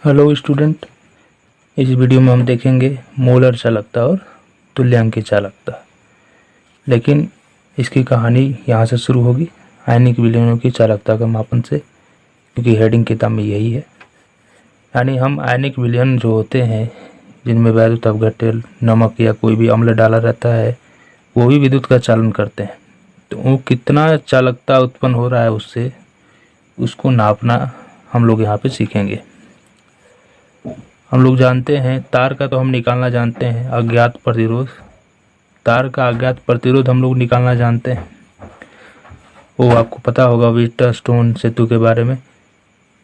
Hello student, इस video में हम देखेंगे मोलर चालकता और तुल्यांकीय चालकता। लेकिन इसकी कहानी यहाँ से शुरू होगी, आयनिक विलयनों की चालकता का मापन से, क्योंकि हेडिंग किताब में यही है। यानी हम आयनिक विलयन जो होते हैं जिनमें वैद्युत अपघट्य, नमक या कोई भी अम्ल डाला रहता है, वो भी विद्युत का चालन करते हैं। तो वो कितना चालकता उत्पन्न हो रहा है उससे, उसको नापना हम लोग यहाँ पे सीखेंगे। हम लोग जानते हैं तार का तो हम निकालना जानते हैं, अज्ञात प्रतिरोध। तार का अज्ञात प्रतिरोध हम लोग निकालना जानते हैं, वो आपको पता होगा व्हीटस्टोन सेतु के बारे में।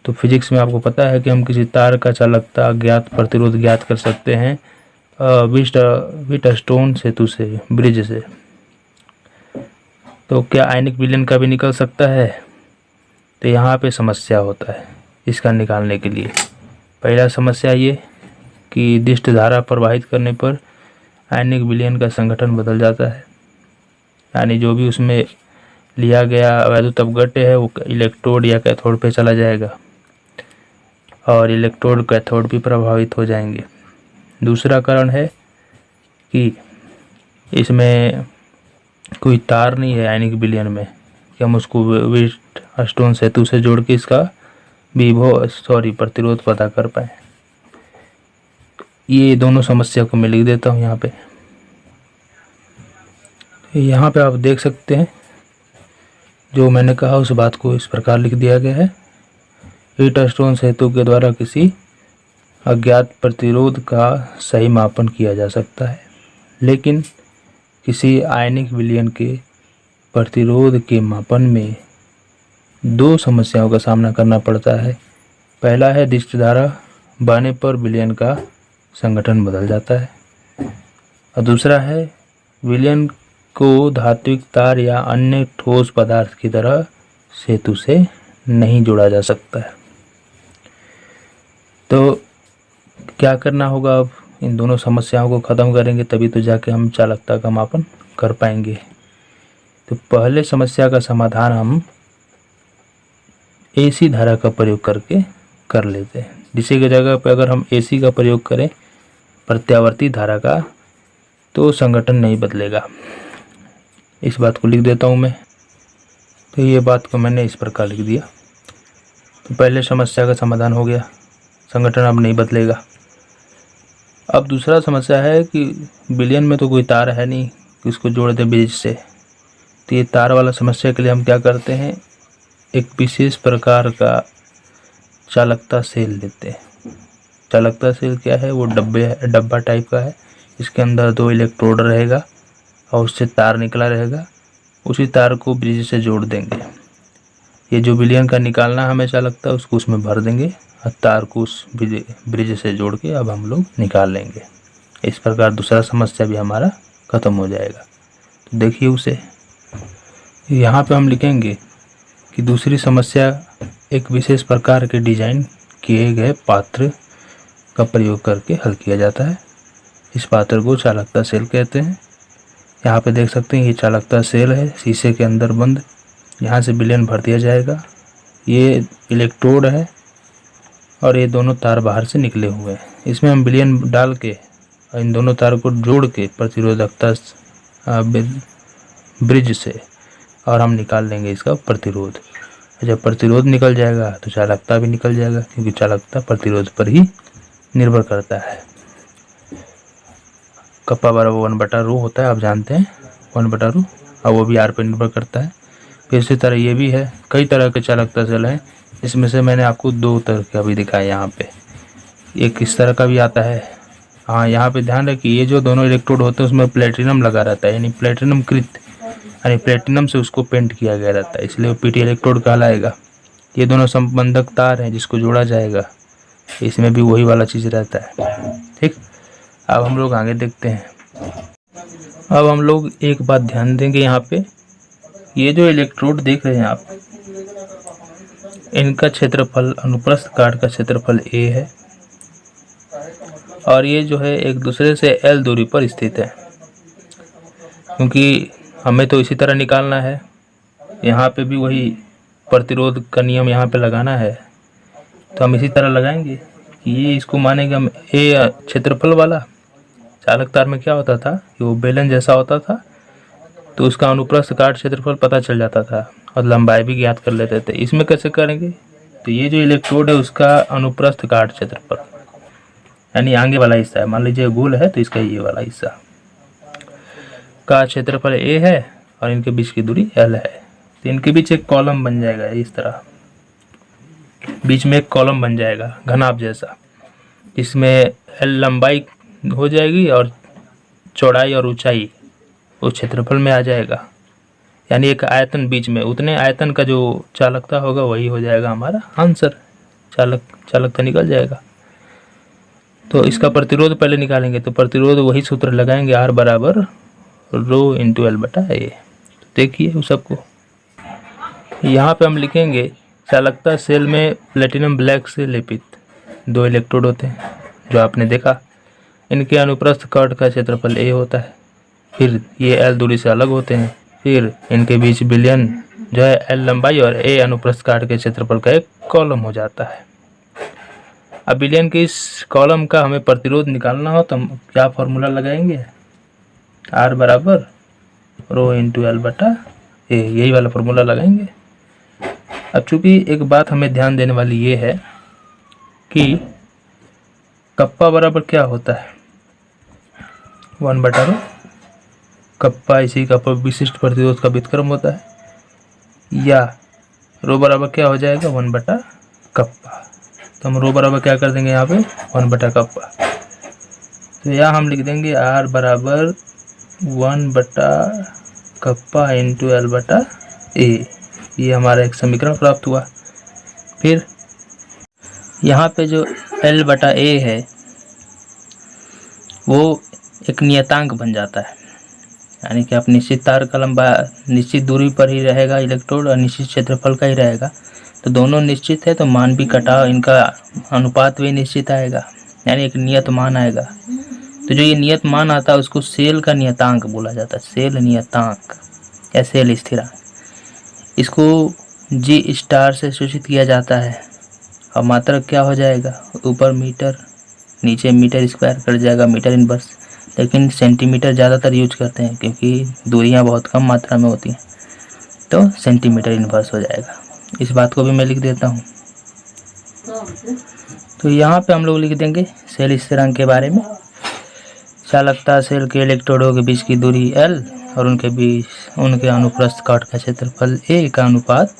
तो फिजिक्स में आपको पता है कि हम किसी तार का चालकता अज्ञात प्रतिरोध ज्ञात कर सकते हैं व्हीटस्टोन सेतु से, ब्रिज से। तो क्या आयनिक विलयन का भी निकल सकता है? तो यहाँ पे समस्या होता है इसका निकालने के लिए। पहला समस्या ये कि दिष्ट धारा प्रवाहित करने पर आयनिक विलयन का संगठन बदल जाता है। यानी जो भी उसमें लिया गया वैद्युत अपघट्य है वो इलेक्ट्रोड या कैथोड पे चला जाएगा और इलेक्ट्रोड कैथोड भी प्रभावित हो जाएंगे। दूसरा कारण है कि इसमें कोई तार नहीं है आयनिक विलयन में कि हम उसको व्हीटस्टोन सेतु से जोड़ के इसका प्रतिरोध पता कर पाए। ये दोनों समस्या को मैं लिख देता हूँ यहाँ पे। यहाँ पे आप देख सकते हैं जो मैंने कहा उस बात को इस प्रकार लिख दिया गया है। व्हीटस्टोन सेतु के द्वारा किसी अज्ञात प्रतिरोध का सही मापन किया जा सकता है, लेकिन किसी आयनिक विलयन के प्रतिरोध के मापन में दो समस्याओं का सामना करना पड़ता है। पहला है दिष्ट धारा बहने पर विलयन का संगठन बदल जाता है, और दूसरा है विलयन को धात्विक तार या अन्य ठोस पदार्थ की तरह सेतु से नहीं जोड़ा जा सकता है। तो क्या करना होगा? अब इन दोनों समस्याओं को ख़त्म करेंगे तभी तो जाके हम चालकता का मापन कर पाएंगे। तो पहले समस्या का समाधान हम एसी धारा का प्रयोग करके कर लेते हैं। डीसी की जगह पर अगर हम एसी का प्रयोग करें प्रत्यावर्ती धारा का, तो संगठन नहीं बदलेगा। इस बात को लिख देता हूँ मैं। तो ये बात को मैंने इस प्रकार लिख दिया। तो पहले समस्या का समाधान हो गया, संगठन अब नहीं बदलेगा। अब दूसरा समस्या है कि विलयन में तो कोई तार है नहीं कि उसको जोड़ दे ब्रिज से। तो ये तार वाला समस्या के लिए हम क्या करते हैं, एक विशेष प्रकार का चालकता सेल लेते हैं। चालकता सेल क्या है? वो डब्बा टाइप का है। इसके अंदर दो इलेक्ट्रोड रहेगा और उससे तार निकला रहेगा। उसी तार को ब्रिज से जोड़ देंगे। ये जो विलयन का निकालना हमें चालकता उसको उसमें भर देंगे और तार को उस ब्रिज से जोड़ के अब हम लोग निकाल लेंगे। इस प्रकार दूसरा समस्या भी हमारा ख़त्म हो जाएगा। तो देखिए उसे यहाँ पे हम लिखेंगे कि दूसरी समस्या एक विशेष प्रकार के डिजाइन किए गए पात्र का प्रयोग करके हल किया जाता है। इस पात्र को चालकता सेल कहते हैं। यहाँ पे देख सकते हैं ये चालकता सेल है, शीशे के अंदर बंद। यहाँ से विलयन भर दिया जाएगा। ये इलेक्ट्रोड है और ये दोनों तार बाहर से निकले हुए हैं। इसमें हम विलयन डाल के और इन दोनों तार को जोड़ के प्रतिरोधकता ब्रिज से और हम निकाल लेंगे इसका प्रतिरोध। जब प्रतिरोध निकल जाएगा तो चालकता भी निकल जाएगा, क्योंकि चालकता प्रतिरोध पर ही निर्भर करता है। कप्पा बराबर 1/ρ होता है, आप जानते हैं 1/ρ, और वो भी आर पर निर्भर करता है। फिर इसी तरह ये भी है, कई तरह के चालकता सेल हैं। इसमें से मैंने आपको दो तरह का भी दिखाया यहाँ पे। एक इस तरह का भी आता है। हाँ, यहाँ पे ध्यान रखिए ये जो दोनों इलेक्ट्रोड होते हैं उसमें प्लेटिनम लगा रहता है, यानी प्लेटिनम कृत, यानी प्लेटिनम से उसको पेंट किया गया रहता है, इसलिए वो पीटी इलेक्ट्रोड कहलाएगा। ये दोनों संबंधक तार हैं जिसको जोड़ा जाएगा, इसमें भी वही वाला चीज़ रहता है। ठीक, अब हम लोग आगे देखते हैं। अब हम लोग एक बात ध्यान देंगे यहाँ पे, ये जो इलेक्ट्रोड देख रहे हैं आप, इनका क्षेत्रफल अनुप्रस्थ काट का क्षेत्रफल a है और ये जो है एक दूसरे से l दूरी पर स्थित है। क्योंकि हमें तो इसी तरह निकालना है, यहाँ पे भी वही प्रतिरोध का नियम यहाँ पे लगाना है, तो हम इसी तरह लगाएंगे ये इसको मानेंगे हम ए क्षेत्रफल वाला। चालक तार में क्या होता था कि वो बेलन जैसा होता था, तो उसका अनुप्रस्थ काट क्षेत्रफल पता चल जाता था और लंबाई भी ज्ञात कर लेते थे। इसमें कैसे करेंगे, तो ये जो इलेक्ट्रोड है उसका अनुप्रस्थ काट क्षेत्रफल यानी आगे वाला हिस्सा है, मान लीजिए गोल है तो इसका ये वाला हिस्सा का क्षेत्रफल ए है और इनके बीच की दूरी एल है। तो इनके बीच एक कॉलम बन जाएगा इस तरह, बीच में एक कॉलम बन जाएगा घनाभ जैसा, इसमें एल लंबाई हो जाएगी और चौड़ाई और ऊंचाई उस क्षेत्रफल में आ जाएगा, यानी एक आयतन बीच में, उतने आयतन का जो चालकता होगा वही हो जाएगा हमारा आंसर। चालकता निकल जाएगा। तो इसका प्रतिरोध पहले निकालेंगे, तो प्रतिरोध वही सूत्र लगाएंगे, R बराबर रो इंटू एल बटा ए। देखिए उस सबको यहाँ पे हम लिखेंगे, चालकता सेल में प्लेटिनम ब्लैक से लेपित 2 इलेक्ट्रोड होते हैं जो आपने देखा, इनके अनुप्रस्थ कट का क्षेत्रफल ए होता है, फिर ये एल दूरी से अलग होते हैं, फिर इनके बीच विलयन जो है एल लंबाई और ए अनुप्रस्थ काट के क्षेत्रफल का एक कॉलम हो जाता है। अब विलयन के इस कॉलम का हमें प्रतिरोध निकालना हो तो हम क्या फॉर्मूला लगाएंगे, R बराबर रो इंटू एल बटा ए, यही वाला फॉर्मूला लगाएंगे। अब चूंकि एक बात हमें ध्यान देने वाली ये है कि कप्पा बराबर क्या होता है, 1 बटा रो, कप्पा इसी का विशिष्ट प्रतिरोध का व्युत्क्रम होता है, या रो बराबर क्या हो जाएगा 1 बटा कप्पा। तो हम रो बराबर क्या कर देंगे यहाँ पे 1 बटा कप्पा, तो यहाँ हम लिख देंगे R बराबर 1 बटा कप्पा इंटू एल बटा ए। ये हमारा एक समीकरण प्राप्त हुआ। फिर यहाँ पे जो एल बटा ए है वो एक नियतांक बन जाता है, यानी कि आप निश्चित तार का लंबा निश्चित दूरी पर ही रहेगा इलेक्ट्रोड और निश्चित क्षेत्रफल का ही रहेगा, तो दोनों निश्चित है तो मान भी कटाव, इनका अनुपात भी निश्चित आएगा, यानी एक नियत मान आएगा। तो जो ये नियत मान आता है उसको सेल का नियतांक बोला जाता है, सेल नियतांक या सेल स्थिरांक। इसको जी स्टार से सूचित किया जाता है और मात्रक क्या हो जाएगा, ऊपर मीटर नीचे मीटर स्क्वायर कर जाएगा, मीटर इनवर्स, लेकिन सेंटीमीटर ज़्यादातर यूज करते हैं क्योंकि दूरियां बहुत कम मात्रा में होती हैं, तो सेंटीमीटर इनवर्स हो जाएगा। इस बात को भी मैं लिख देता हूँ। तो यहाँ पे हम लोग लिख देंगे सेल स्थिरांक के बारे में, चालकता सेल के इलेक्ट्रोडों के बीच की दूरी L और उनके बीच उनके अनुप्रस्थ काट का क्षेत्रफल A का अनुपात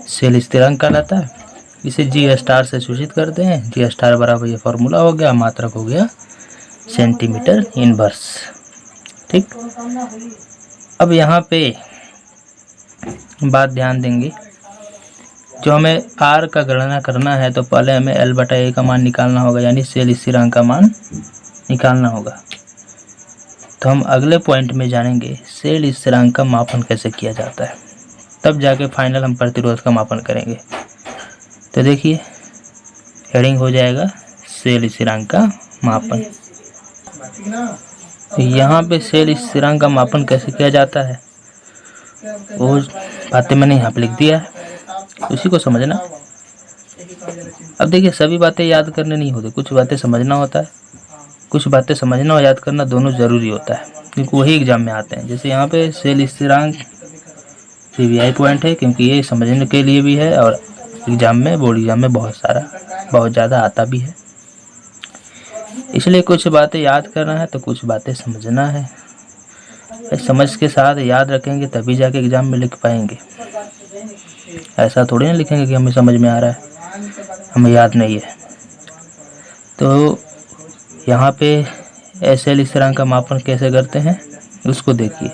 सेल स्थिरांक कहलाता है। इसे जी स्टार से सूचित करते हैं, जी स्टार बराबर ये फॉर्मूला हो गया, मात्रक हो गया सेंटीमीटर इनवर्स। ठीक, अब यहाँ पे बात ध्यान देंगे, जो हमें R का गणना करना है तो पहले हमें L बटा A का मान निकालना होगा, यानी सेल स्थिरांक का मान निकालना होगा। तो हम अगले पॉइंट में जानेंगे सेल स्थिरांक का मापन कैसे किया जाता है, तब जाके फाइनल हम प्रतिरोध का मापन करेंगे। तो देखिए हेडिंग हो जाएगा सेल स्थिरांक का मापन। तो यहाँ पे सेल स्थिरांक का मापन कैसे किया जाता है वो बातें मैंने यहाँ पे लिख दिया है, उसी को समझना। अब देखिए सभी बातें याद करने नहीं होती, कुछ बातें समझना होता है, कुछ बातें समझना और याद करना दोनों ज़रूरी होता है क्योंकि वही एग्जाम में आते हैं। जैसे यहाँ पे सेल स्थिरांक CBI पॉइंट है क्योंकि ये समझने के लिए भी है और एग्जाम में, बोर्ड एग्जाम में बहुत ज़्यादा आता भी है, इसलिए कुछ बातें याद करना है तो कुछ बातें समझना है। समझ के साथ याद रखेंगे तभी जाके एग्जाम में लिख पाएंगे, ऐसा थोड़ी ना लिखेंगे कि हमें समझ में आ रहा है हमें याद नहीं है। तो यहाँ पे सेल स्थिरांक का मापन कैसे करते हैं उसको देखिए।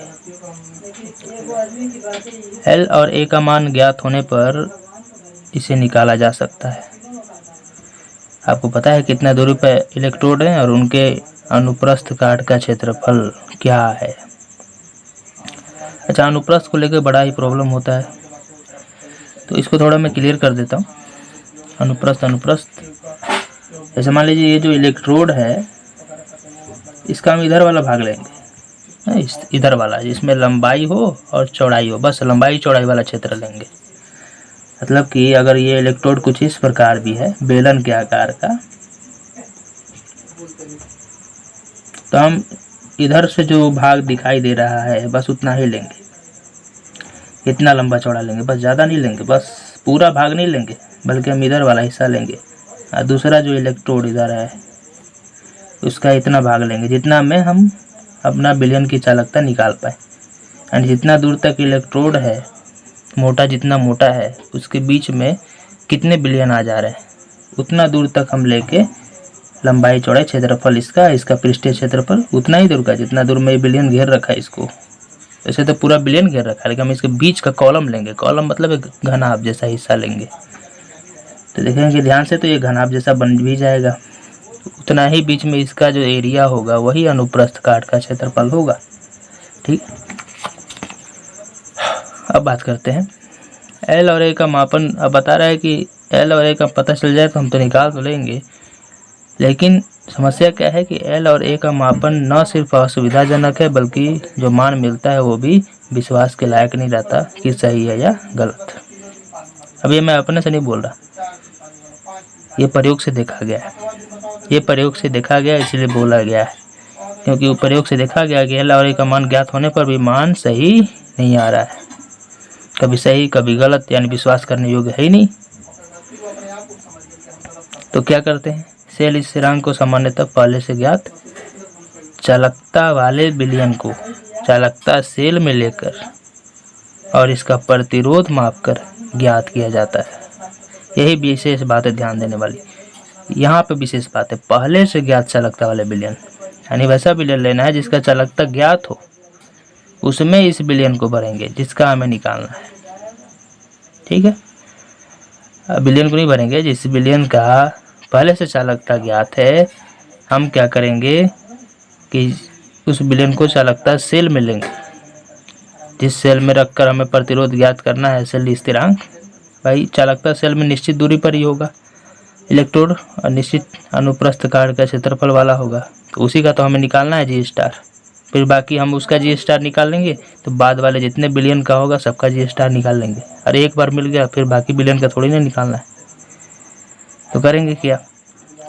L और A का मान ज्ञात होने पर इसे निकाला जा सकता है। आपको पता है कितना दूरी पर इलेक्ट्रोड है और उनके अनुप्रस्थ काट का क्षेत्रफल क्या है। अच्छा, अनुप्रस्थ को लेकर बड़ा ही प्रॉब्लम होता है तो इसको थोड़ा मैं क्लियर कर देता हूँ। अनुप्रस्थ जैसे मान लीजिए ये जो इलेक्ट्रोड है इसका हम इधर वाला भाग लेंगे, इधर वाला जिसमें लंबाई हो और चौड़ाई हो, बस लंबाई चौड़ाई वाला क्षेत्र लेंगे। मतलब कि अगर ये इलेक्ट्रोड कुछ इस प्रकार भी है बेलन के आकार का, तो हम इधर से जो भाग दिखाई दे रहा है बस उतना ही लेंगे, इतना लंबा चौड़ा लेंगे, बस ज़्यादा नहीं लेंगे, बस पूरा भाग नहीं लेंगे, बल्कि हम इधर वाला हिस्सा लेंगे और दूसरा जो इलेक्ट्रोड इधर है उसका इतना भाग लेंगे जितना में हम अपना विलयन की चालकता निकाल पाए। एंड जितना दूर तक इलेक्ट्रोड है, मोटा जितना मोटा है, उसके बीच में कितने विलयन आ जा रहे हैं उतना दूर तक हम लेके लंबाई चौड़ाई क्षेत्रफल इसका पृष्ठीय क्षेत्रफल उतना ही दूर का जितना दूर में विलयन घेर रखा है इसको। वैसे तो पूरा विलयन घेर रखा है, लेकिन हम इसके बीच का कॉलम लेंगे। कॉलम मतलब एक घनाभ जैसा हिस्सा लेंगे। तो देखेंगे ध्यान से तो ये घनाभ जैसा बन भी जाएगा। उतना ही बीच में इसका जो एरिया होगा वही अनुप्रस्थ काट का क्षेत्रफल होगा। ठीक, अब बात करते हैं एल और ए का मापन। अब बता रहा है कि एल और ए का पता चल जाए तो हम तो निकाल तो लेंगे, लेकिन समस्या क्या है कि एल और ए का मापन न सिर्फ असुविधाजनक है बल्कि जो मान मिलता है वो भी विश्वास के लायक नहीं रहता कि सही है या गलत। अब ये मैं अपने से नहीं बोल रहा, ये प्रयोग से देखा गया है। ये प्रयोग से देखा गया इसलिए बोला गया है, क्योंकि वो प्रयोग से देखा गया कि एल और ए का मान ज्ञात होने पर भी मान सही नहीं आ रहा है, कभी सही कभी गलत, यानी विश्वास करने योग्य है ही नहीं। तो क्या करते हैं, सेल स्थिरांक को सामान्यतः पहले से ज्ञात चालकता वाले विलयन को चालकता सेल में लेकर और इसका प्रतिरोध मापकर ज्ञात किया जाता है। यही विशेष बात है ध्यान देने वाली। यहाँ पे विशेष बात है, पहले से ज्ञात चालकता वाले विलयन, यानी वैसा विलयन लेना है जिसका चालकता ज्ञात हो, उसमें इस विलयन को भरेंगे जिसका हमें निकालना है। ठीक है, विलयन को नहीं भरेंगे, जिस विलयन का पहले से चालकता ज्ञात है हम क्या करेंगे कि उस विलयन को चालकता सेल में लेंगे, जिस सेल में रखकर हमें प्रतिरोध ज्ञात करना है, सेल स्थिरांक। भाई चालकता सेल में निश्चित दूरी पर ही होगा इलेक्ट्रोड और निश्चित अनुप्रस्थ काट का क्षेत्रफल वाला होगा, तो उसी का तो हमें निकालना है जी स्टार। फिर बाकी हम उसका जी स्टार निकाल लेंगे तो बाद वाले जितने बिलियन का होगा सबका जी स्टार निकाल लेंगे। अरे एक बार मिल गया फिर बाकी बिलियन का थोड़ी ना निकालना है। तो करेंगे क्या,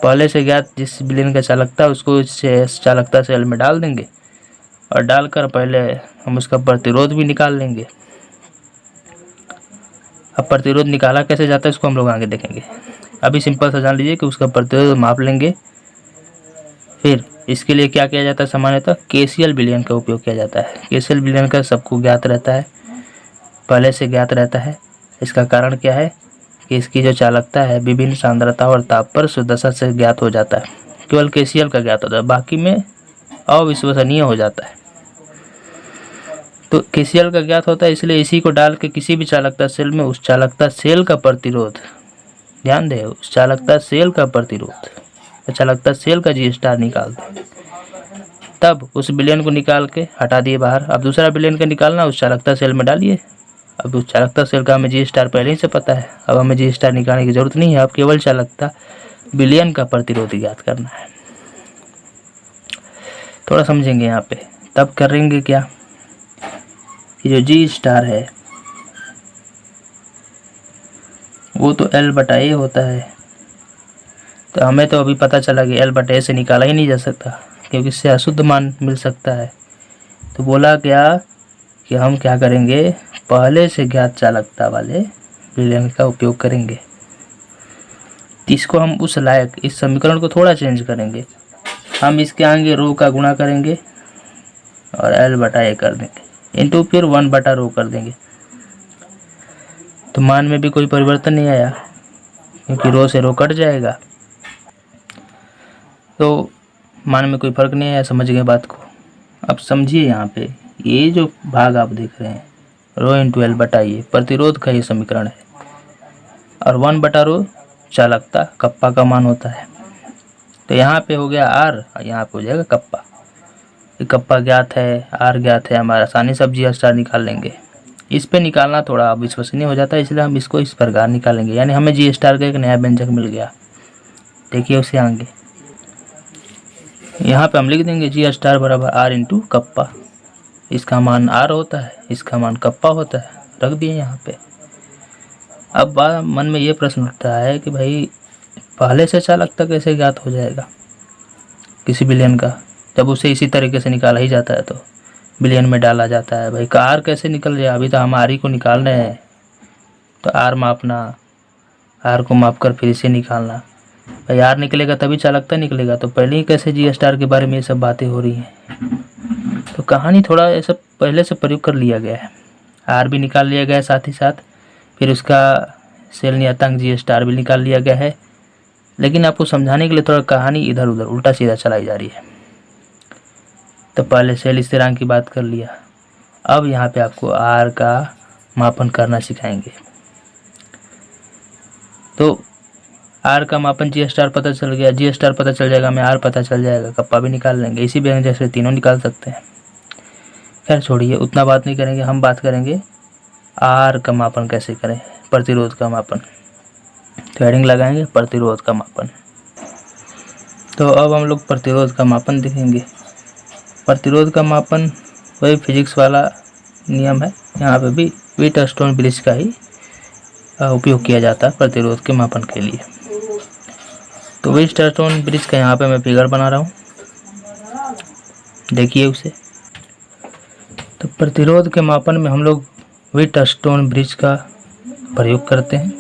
पहले से ज्ञात जिस बिलियन का चालकता उसको इस चालकता सेल में डाल देंगे और डालकर पहले हम उसका प्रतिरोध भी निकाल लेंगे। अब प्रतिरोध निकाला कैसे जाता है इसको हम लोग आगे देखेंगे। अभी सिंपल सा जान लीजिए कि उसका प्रतिरोध माप लेंगे। फिर इसके लिए क्या किया जाता है, सामान्यतः केसीएल विलयन का उपयोग किया जाता है। केसीएल विलयन का सबको ज्ञात रहता है, पहले से ज्ञात रहता है। इसका कारण क्या है कि इसकी जो चालकता है विभिन्न सांद्रता और ताप पर सुदशा से ज्ञात हो जाता है। केवल केसीएल का ज्ञात होता है, बाकी में अविश्वसनीय हो जाता है। तो केसीएल का ज्ञात होता है, इसलिए इसी को डाल के किसी भी चालकता सेल में उस चालकता सेल का प्रतिरोध, ध्यान दें, उस चालकता सेल का प्रतिरोध, चालकता सेल का जी स्टार निकाल दें। तब उस विलयन को निकाल के हटा दिए बाहर। अब दूसरा विलयन का निकालना उस चालकता सेल में डालिए। अब उस चालकता सेल का हमें जी स्टार पहले ही से पता है, अब हमें जी स्टार निकालने की जरूरत नहीं है। अब केवल चालकता विलयन का प्रतिरोध ज्ञात करना है। थोड़ा समझेंगे यहाँ पे। तब करेंगे क्या कि जो जी स्टार है वो तो L/A होता है। तो हमें तो अभी पता चला कि L/A से निकाला ही नहीं जा सकता क्योंकि इससे अशुद्ध मान मिल सकता है। तो बोला क्या कि हम क्या करेंगे, पहले से ज्ञात चालकता वाले विलयन का उपयोग करेंगे। इसको हम उस लायक, इस समीकरण को थोड़ा चेंज करेंगे। हम इसके आगे रो का गुणा करेंगे और L/A कर देंगे इंटू फिर 1/रो कर देंगे। तो मान में भी कोई परिवर्तन नहीं आया क्योंकि रो से रो कट जाएगा, तो मान में कोई फर्क नहीं आया। समझ गए बात को। अब समझिए यहाँ पे ये जो भाग आप देख रहे हैं रो इंटू L/A, ये प्रतिरोध का ही समीकरण है और 1/रो चालकता कप्पा का मान होता है। तो यहाँ पे हो गया R और यहाँ पे हो जाएगा कप्पा। कप्पा ज्ञात है, R ज्ञात है, हमारा आसानी से जी स्टार निकाल लेंगे। इस पे निकालना थोड़ा अविश्वसनीय हो जाता है, इसलिए हम इसको इस प्रकार निकालेंगे। यानी हमें जी स्टार का एक नया व्यंजक मिल गया। देखिए उसे आगे यहाँ पे हम लिख देंगे जी स्टार बराबर R इंटू कप्पा। इसका मान R होता है, इसका मान कप्पा होता है, रख दिए यहाँ पे। अब मन में ये प्रश्न उठता है कि भाई पहले से चालकता कैसे ज्ञात हो जाएगा। किसी विलयन का, जब उसे इसी तरीके से निकाला ही जाता है तो विलयन में डाला जाता है। भाई आर कैसे निकल जाए, अभी तो हम आर ही को निकाल रहे हैं, तो आर मापना, आर को माप कर फिर इसे निकालना। भाई आर निकलेगा तभी चालकता निकलेगा, तो पहले ही कैसे जी स्टार के बारे में ये सब बातें हो रही हैं। तो कहानी थोड़ा ये सब पहले से प्रयोग कर लिया गया है। आर भी निकाल लिया गया है साथ ही साथ, फिर उसका सेल नियतांक जी स्टार भी निकाल लिया गया है, लेकिन आपको समझाने के लिए थोड़ा कहानी इधर उधर उल्टा सीधा चलाई जा रही है। तो पहले सेल स्थिरांक की बात कर लिया, अब यहाँ पे आपको आर का मापन करना सिखाएंगे। तो आर का मापन जी स्टार पता चल गया, जी स्टार पता चल जाएगा, हमें आर पता चल जाएगा, कप्पा भी निकाल लेंगे। इसी व्यंजक से तीनों निकाल सकते हैं। खैर छोड़िए, उतना बात नहीं करेंगे, हम बात करेंगे आर का मापन कैसे करें, प्रतिरोध का मापन। तो हेडिंग लगाएंगे प्रतिरोध का मापन। तो अब हम लोग प्रतिरोध का मापन देखेंगे। प्रतिरोध का मापन वही फिजिक्स वाला नियम है, यहाँ पे भी व्हीटस्टोन ब्रिज का ही उपयोग किया जाता है प्रतिरोध के मापन के लिए। तो व्हीटस्टोन ब्रिज का यहाँ पे मैं फिगर बना रहा हूँ, देखिए उसे। तो प्रतिरोध के मापन में हम लोग व्हीटस्टोन ब्रिज का प्रयोग करते हैं,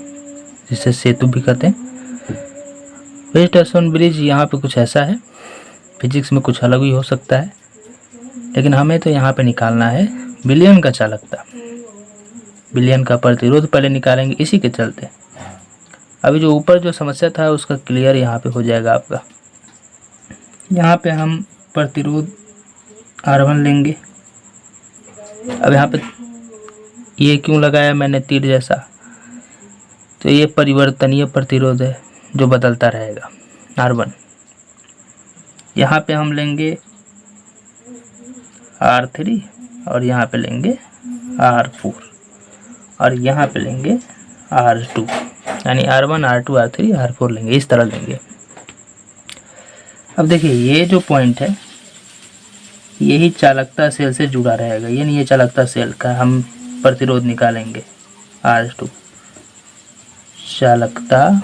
जिसे सेतु भी कहते हैं। व्हीटस्टोन ब्रिज यहाँ पे कुछ ऐसा है, फिजिक्स में कुछ अलग भी हो सकता है, लेकिन हमें तो यहाँ पे निकालना है विलयन का चालकता, विलयन का प्रतिरोध पहले निकालेंगे। इसी के चलते अभी जो ऊपर जो समस्या था उसका क्लियर यहाँ पे हो जाएगा आपका। यहाँ पे हम प्रतिरोध R1 लेंगे। अब यहाँ पे ये क्यों लगाया मैंने तीर जैसा, तो ये परिवर्तनीय प्रतिरोध है जो बदलता रहेगा R1। यहाँ पे हम लेंगे R3 और यहाँ पे लेंगे R4 और यहाँ पे लेंगे R2, यानी R1 R2 R3 R4 लेंगे, इस तरह लेंगे। अब देखिए ये जो पॉइंट है यही चालकता सेल से जुड़ा रहेगा, ये नहीं, ये चालकता सेल का हम प्रतिरोध निकालेंगे R2, चालकता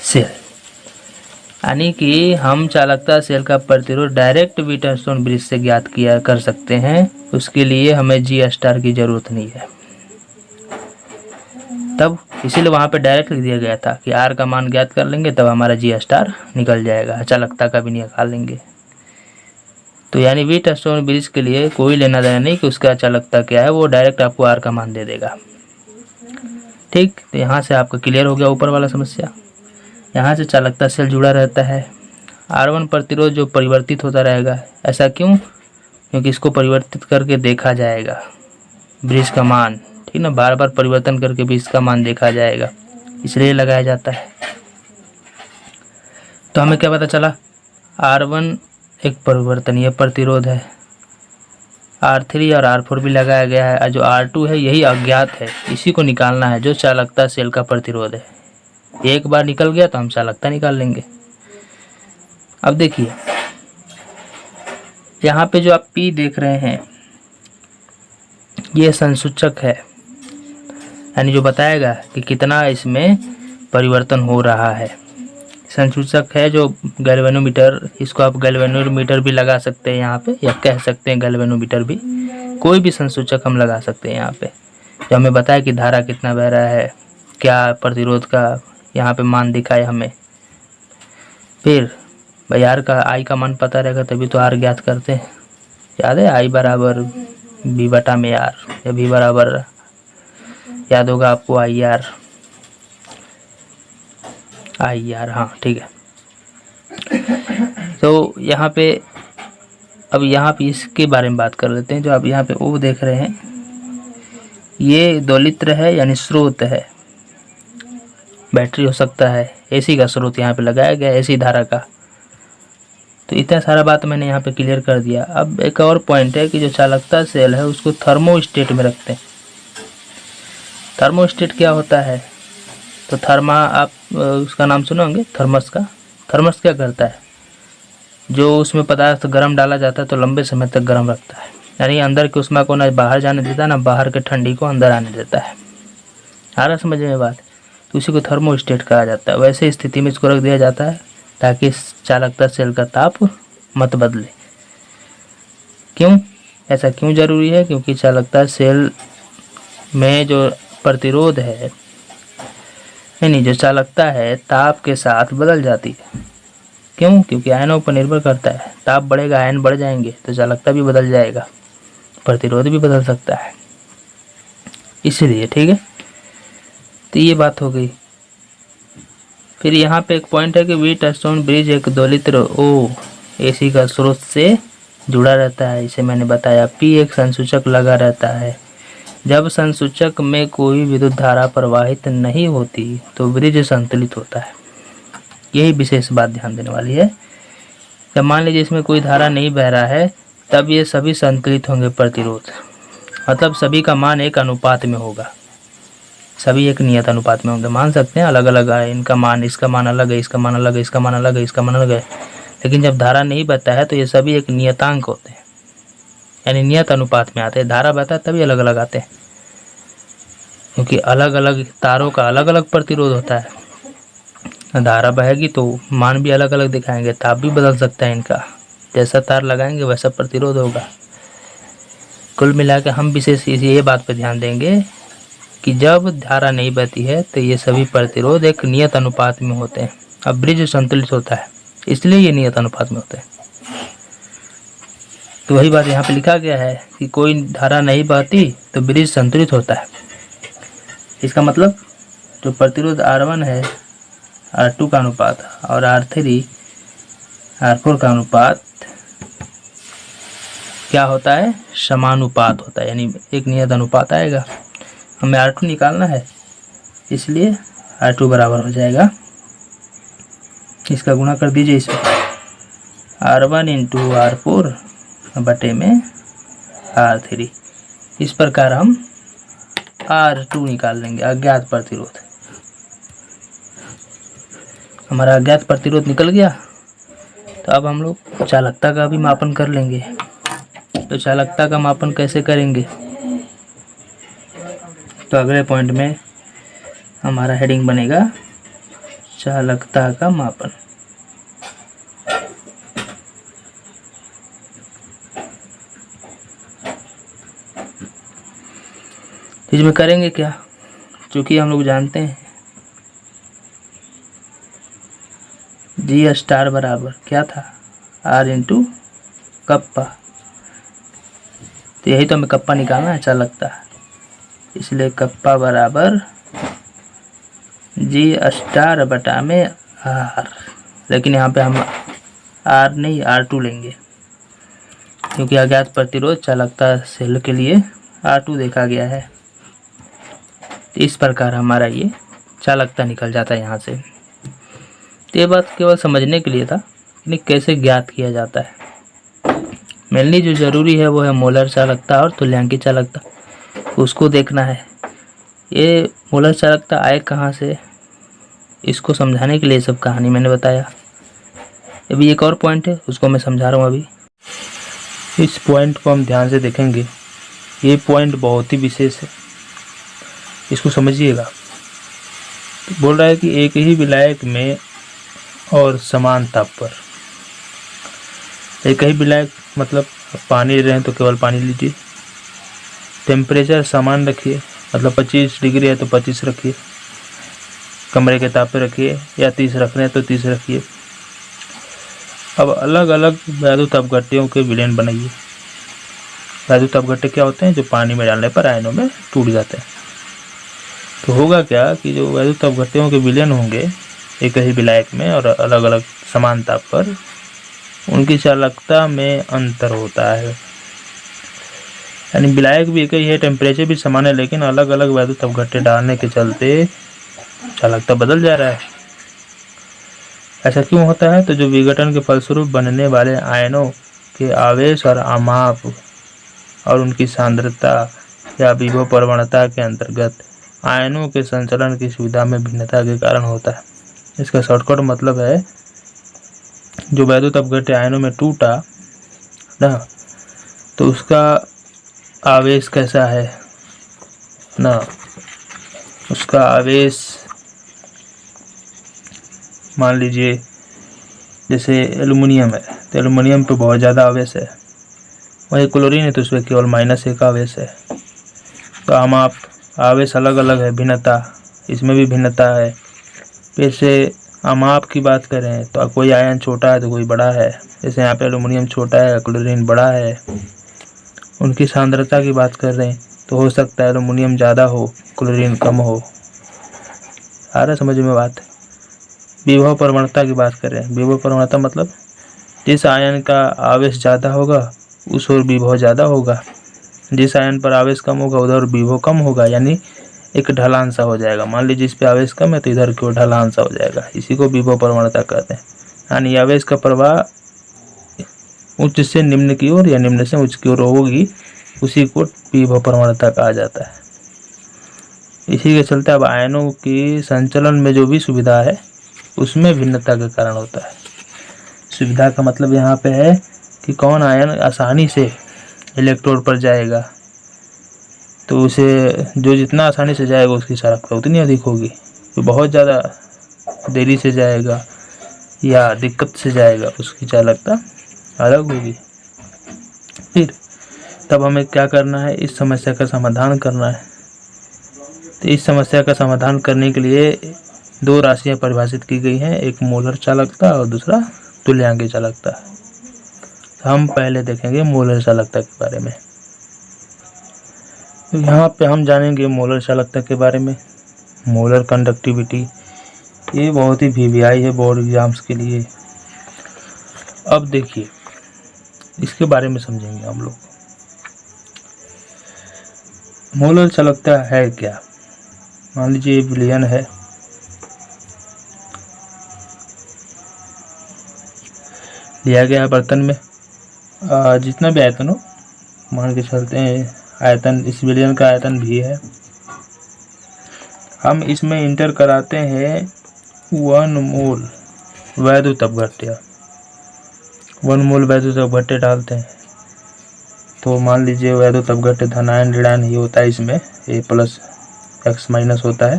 सेल, यानी कि हम चालकता सेल का प्रतिरोध डायरेक्ट व्हीटस्टोन ब्रिज से ज्ञात किया कर सकते हैं। उसके लिए हमें जी स्टार की जरूरत नहीं है, तब इसीलिए वहाँ पे डायरेक्ट लिख दिया गया था कि आर का मान ज्ञात कर लेंगे तब हमारा जी स्टार निकल जाएगा, चालकता का भी निकाल लेंगे। तो यानी व्हीटस्टोन ब्रिज के लिए कोई लेना देना नहीं कि उसका चालकता क्या है, वो डायरेक्ट आपको आर का मान दे देगा। ठीक, तो यहाँ से आपका क्लियर हो गया ऊपर वाला समस्या। यहाँ से चालकता सेल जुड़ा रहता है। R1 प्रतिरोध जो परिवर्तित होता रहेगा, ऐसा क्यों? क्योंकि इसको परिवर्तित करके देखा जाएगा ब्रिज का मान, ठीक ना, बार बार परिवर्तन करके भी इसका मान देखा जाएगा, इसलिए लगाया जाता है। तो हमें क्या पता चला, R1 एक परिवर्तनीय प्रतिरोध है, R3 और R4 भी लगाया गया है, और जो R2 है यही अज्ञात है, इसी को निकालना है जो चालकता सेल का प्रतिरोध है। एक बार निकल गया तो हम चालकता निकाल लेंगे। अब देखिए यहाँ पे जो आप P देख रहे हैं ये संसूचक है, यानी जो बताएगा कि कितना इसमें परिवर्तन हो रहा है। संसूचक है जो गैल्वेनोमीटर, इसको आप गैल्वेनोमीटर भी लगा सकते हैं यहाँ पे, या कह सकते हैं गैल्वेनोमीटर भी, कोई भी संसूचक हम लगा सकते हैं यहाँ पे, जो हमें बताए कि धारा कितना बह रहा है, क्या प्रतिरोध का यहाँ पे मान दिखाए हमें। फिर भाई आर का, आई का मान पता रहेगा तभी तो आर ज्ञात करते हैं, याद है, आई बराबर बी बटा में आर, या भी बराबर, याद होगा आपको, आई आर, हाँ ठीक है। तो यहाँ पे अब यहाँ पे इसके बारे में बात कर लेते हैं। जो आप यहाँ पे वो देख रहे हैं ये दोलित्र है, यानी स्रोत है, बैटरी हो सकता है, एसी का स्रोत यहाँ पे लगाया गया है, एसी धारा का। तो इतना सारा बात मैंने यहाँ पे क्लियर कर दिया। अब एक और पॉइंट है कि जो चालकता सेल है उसको थर्मोस्टेट में रखते हैं। थर्मोस्टेट क्या होता है, तो थर्मा, आप उसका नाम सुने होंगे, थर्मस का। थर्मस क्या करता है, जो उसमें पदार्थ गर्म डाला जाता है तो लंबे समय तक गर्म रखता है, यानी अंदर की उष्मा को ना बाहर जाने देता, ना बाहर के ठंडी को अंदर आने देता है। आ रहा समझ में बात। तो उसी को थर्मोस्टेट कहा जाता है। वैसे स्थिति में इसको रख दिया जाता है ताकि इस चालकता सेल का ताप मत बदले। क्यों ऐसा क्यों जरूरी है? क्योंकि चालकता सेल में जो प्रतिरोध है, नहीं जो चालकता है ताप के साथ बदल जाती है। क्यों? क्योंकि आयनों पर निर्भर करता है। ताप बढ़ेगा, आयन बढ़ जाएंगे तो चालकता भी बदल जाएगा, प्रतिरोध भी बदल सकता है, इसलिए। ठीक है, तो ये बात हो गई। फिर यहाँ पे एक पॉइंट है कि व्हीटस्टोन ब्रिज एक दोलित्र ओ एसी का स्रोत से जुड़ा रहता है। इसे मैंने बताया। पी एक संसूचक लगा रहता है। जब संसूचक में कोई विद्युत धारा प्रवाहित नहीं होती तो ब्रिज संतुलित होता है। यही विशेष बात ध्यान देने वाली है। जब मान लीजिए इसमें कोई धारा नहीं बह रहा है तब ये सभी संतुलित होंगे प्रतिरोध, मतलब सभी का मान एक अनुपात में होगा, सभी एक नियत अनुपात में होंगे। मान सकते हैं अलग अलग है इनका मान, इसका मान अलग है, इसका मान अलग है, इसका मान अलग है, इसका मान अलग है, लेकिन जब धारा नहीं बहता है तो ये सभी एक नियतांक होते हैं, यानी नियत अनुपात में आते हैं। धारा बहता है तभी अलग अलग आते हैं, क्योंकि अलग अलग तारों का अलग अलग प्रतिरोध होता है। धारा बहेगी तो मान भी अलग अलग दिखाएंगे, ताप भी बदल सकता है इनका, जैसा तार लगाएंगे वैसा प्रतिरोध होगा। कुल मिला के हम विशेष ये बात पर ध्यान देंगे कि जब धारा नहीं बहती है तो ये सभी प्रतिरोध एक नियत अनुपात में होते हैं। अब ब्रिज संतुलित होता है इसलिए ये नियत अनुपात में होते हैं। तो वही बात यहाँ पे लिखा गया है कि कोई धारा नहीं बहती तो ब्रिज संतुलित होता है। इसका मतलब जो प्रतिरोध R1 है R2 का अनुपात और R3 R4 का अनुपात क्या होता है? समानुपात होता है, यानी एक नियत अनुपात आएगा। हमें R2 निकालना है इसलिए R2 बराबर हो जाएगा, इसका गुणा कर दीजिए इसमें, R1 इंटू R4 बटे में R3। इस प्रकार हम R2 निकाल लेंगे, अज्ञात प्रतिरोध। हमारा अज्ञात प्रतिरोध निकल गया। तो अब हम लोग चालकता का भी मापन कर लेंगे। तो चालकता का मापन कैसे करेंगे? तो अगले पॉइंट में हमारा हेडिंग बनेगा चालकता का मापन। इसमें करेंगे क्या? क्योंकि हम लोग जानते हैं जी स्टार बराबर क्या था? R into kappa. तो यही तो हमें कप्पा निकालना है चालकता, इसलिए कप्पा बराबर जी स्टार बटा में R। लेकिन यहाँ पे हम R नहीं R2 लेंगे, क्योंकि अज्ञात प्रतिरोध चालकता सेल के लिए R2 देखा गया है। इस प्रकार हमारा ये चालकता निकल जाता है यहाँ से। तो ये बात केवल समझने के लिए था कि कैसे ज्ञात किया जाता है। मेनली जो ज़रूरी है वो है मोलर चालकता और तुल्यांकी चालकता, उसको देखना है। ये मोलर चालकता आए कहाँ से, इसको समझाने के लिए सब कहानी मैंने बताया। अभी एक और पॉइंट है उसको मैं समझा रहा हूँ अभी। इस पॉइंट को हम ध्यान से देखेंगे, ये पॉइंट बहुत ही विशेष है, इसको समझिएगा। तो बोल रहा है कि एक ही विलायक में और समान ताप पर, एक ही विलायक मतलब पानी ले रहे हैं तो केवल पानी लीजिए, टेम्परेचर समान रखिए, मतलब 25 डिग्री है तो 25 रखिए, कमरे के ताप पे रखिए, या 30 रख रहे हैं तो 30 रखिए। अब अलग अलग वैद्युत अपघट्यों के विलयन बनाइए। वैद्युत अपघट्य क्या होते हैं? जो पानी में डालने पर आयनों में टूट जाते हैं। तो होगा क्या कि जो वैद्युत अपघट्यों के विलयन होंगे एक ही विलायक में और अलग अलग समान ताप पर, उनकी चालकता में अंतर होता है। यानी विलायक भी एक ही है, टेम्परेचर भी समान है, लेकिन अलग अलग वैद्युत अपघट्य डालने के चलते चालकता बदल जा रहा है। ऐसा क्यों होता है? तो जो विघटन के फलस्वरूप बनने वाले आयनों के आवेश और आमाप और उनकी सांद्रता या विभव प्रवणता के अंतर्गत आयनों के संचलन की सुविधा में भिन्नता के कारण होता है। इसका शॉर्टकट मतलब है, जो वैद्युत अपघट्य आयनों में टूटा ना, तो उसका आवेश कैसा है ना, उसका आवेश मान लीजिए जैसे एल्युमिनियम है, तो एल्युमिनियम पे बहुत ज़्यादा आवेश है, वही क्लोरीन है तो उसमें केवल -1 आवेश है। तो हम आप आवेश अलग अलग है, भिन्नता, इसमें भी भिन्नता है। फिर से हम आप की बात करें तो कोई आयन छोटा है तो कोई बड़ा है, जैसे यहाँ पे एल्युमिनियम छोटा है, क्लोरीन बड़ा है। उनकी सांद्रता की बात कर रहे हैं तो हो सकता है एल्युमिनियम ज़्यादा हो, क्लोरीन कम हो। आ रहा समझ में बात? विभव प्रवणता की बात करें, विभव प्रवणता मतलब जिस आयन का आवेश ज़्यादा होगा उस ओर विभव ज़्यादा होगा, जिस आयन पर आवेश कम होगा उधर विभव कम होगा, यानी एक ढलान सा हो जाएगा। मान लीजिए इस पे आवेश कम है तो इधर की ओर ढलान सा हो जाएगा, इसी को विभव प्रवणता कहते हैं। यानी आवेश का प्रवाह उच्च से निम्न की ओर या निम्न से उच्च की ओर होगी, उसी को विभव प्रवणता कहा जाता है। इसी के चलते अब आयनों की संचलन में जो भी सुविधा है उसमें भिन्नता के कारण होता है। सुविधा का मतलब यहाँ पे है कि कौन आयन आसानी से इलेक्ट्रोड पर जाएगा, तो उसे जो जितना आसानी से जाएगा उसकी चालकता उतनी अधिक होगी। तो बहुत ज़्यादा देरी से जाएगा या दिक्कत से जाएगा उसकी चालकता अलग होगी। फिर तब हमें क्या करना है, इस समस्या का समाधान करना है। तो इस समस्या का समाधान करने के लिए दो राशियां परिभाषित की गई हैं, एक मोलर चालकता और दूसरा तुल्यांकीय चालकता। तो हम पहले देखेंगे मोलर चालकता के बारे में। तो यहाँ पे हम जानेंगे मोलर चालकता के बारे में, मोलर कंडक्टिविटी। ये बहुत ही वीवीआई है बोर्ड एग्जाम्स के लिए। अब देखिए इसके बारे में समझेंगे हम लोग। मोलर चालकता है क्या? मान लीजिए विलयन है, लिया गया है बर्तन में जितना भी आयतन हो, मान के चलते हैं आयतन, इस विलयन का आयतन भी है। हम इसमें इंटर कराते हैं 1 मोल वैद्युत अपघट्य, 1 मोल वैद्युत अपघट्य डालते हैं। तो मान लीजिए वैद्युत अपघट्य धनायन ऋणायन ही होता है, इसमें A+X- होता है।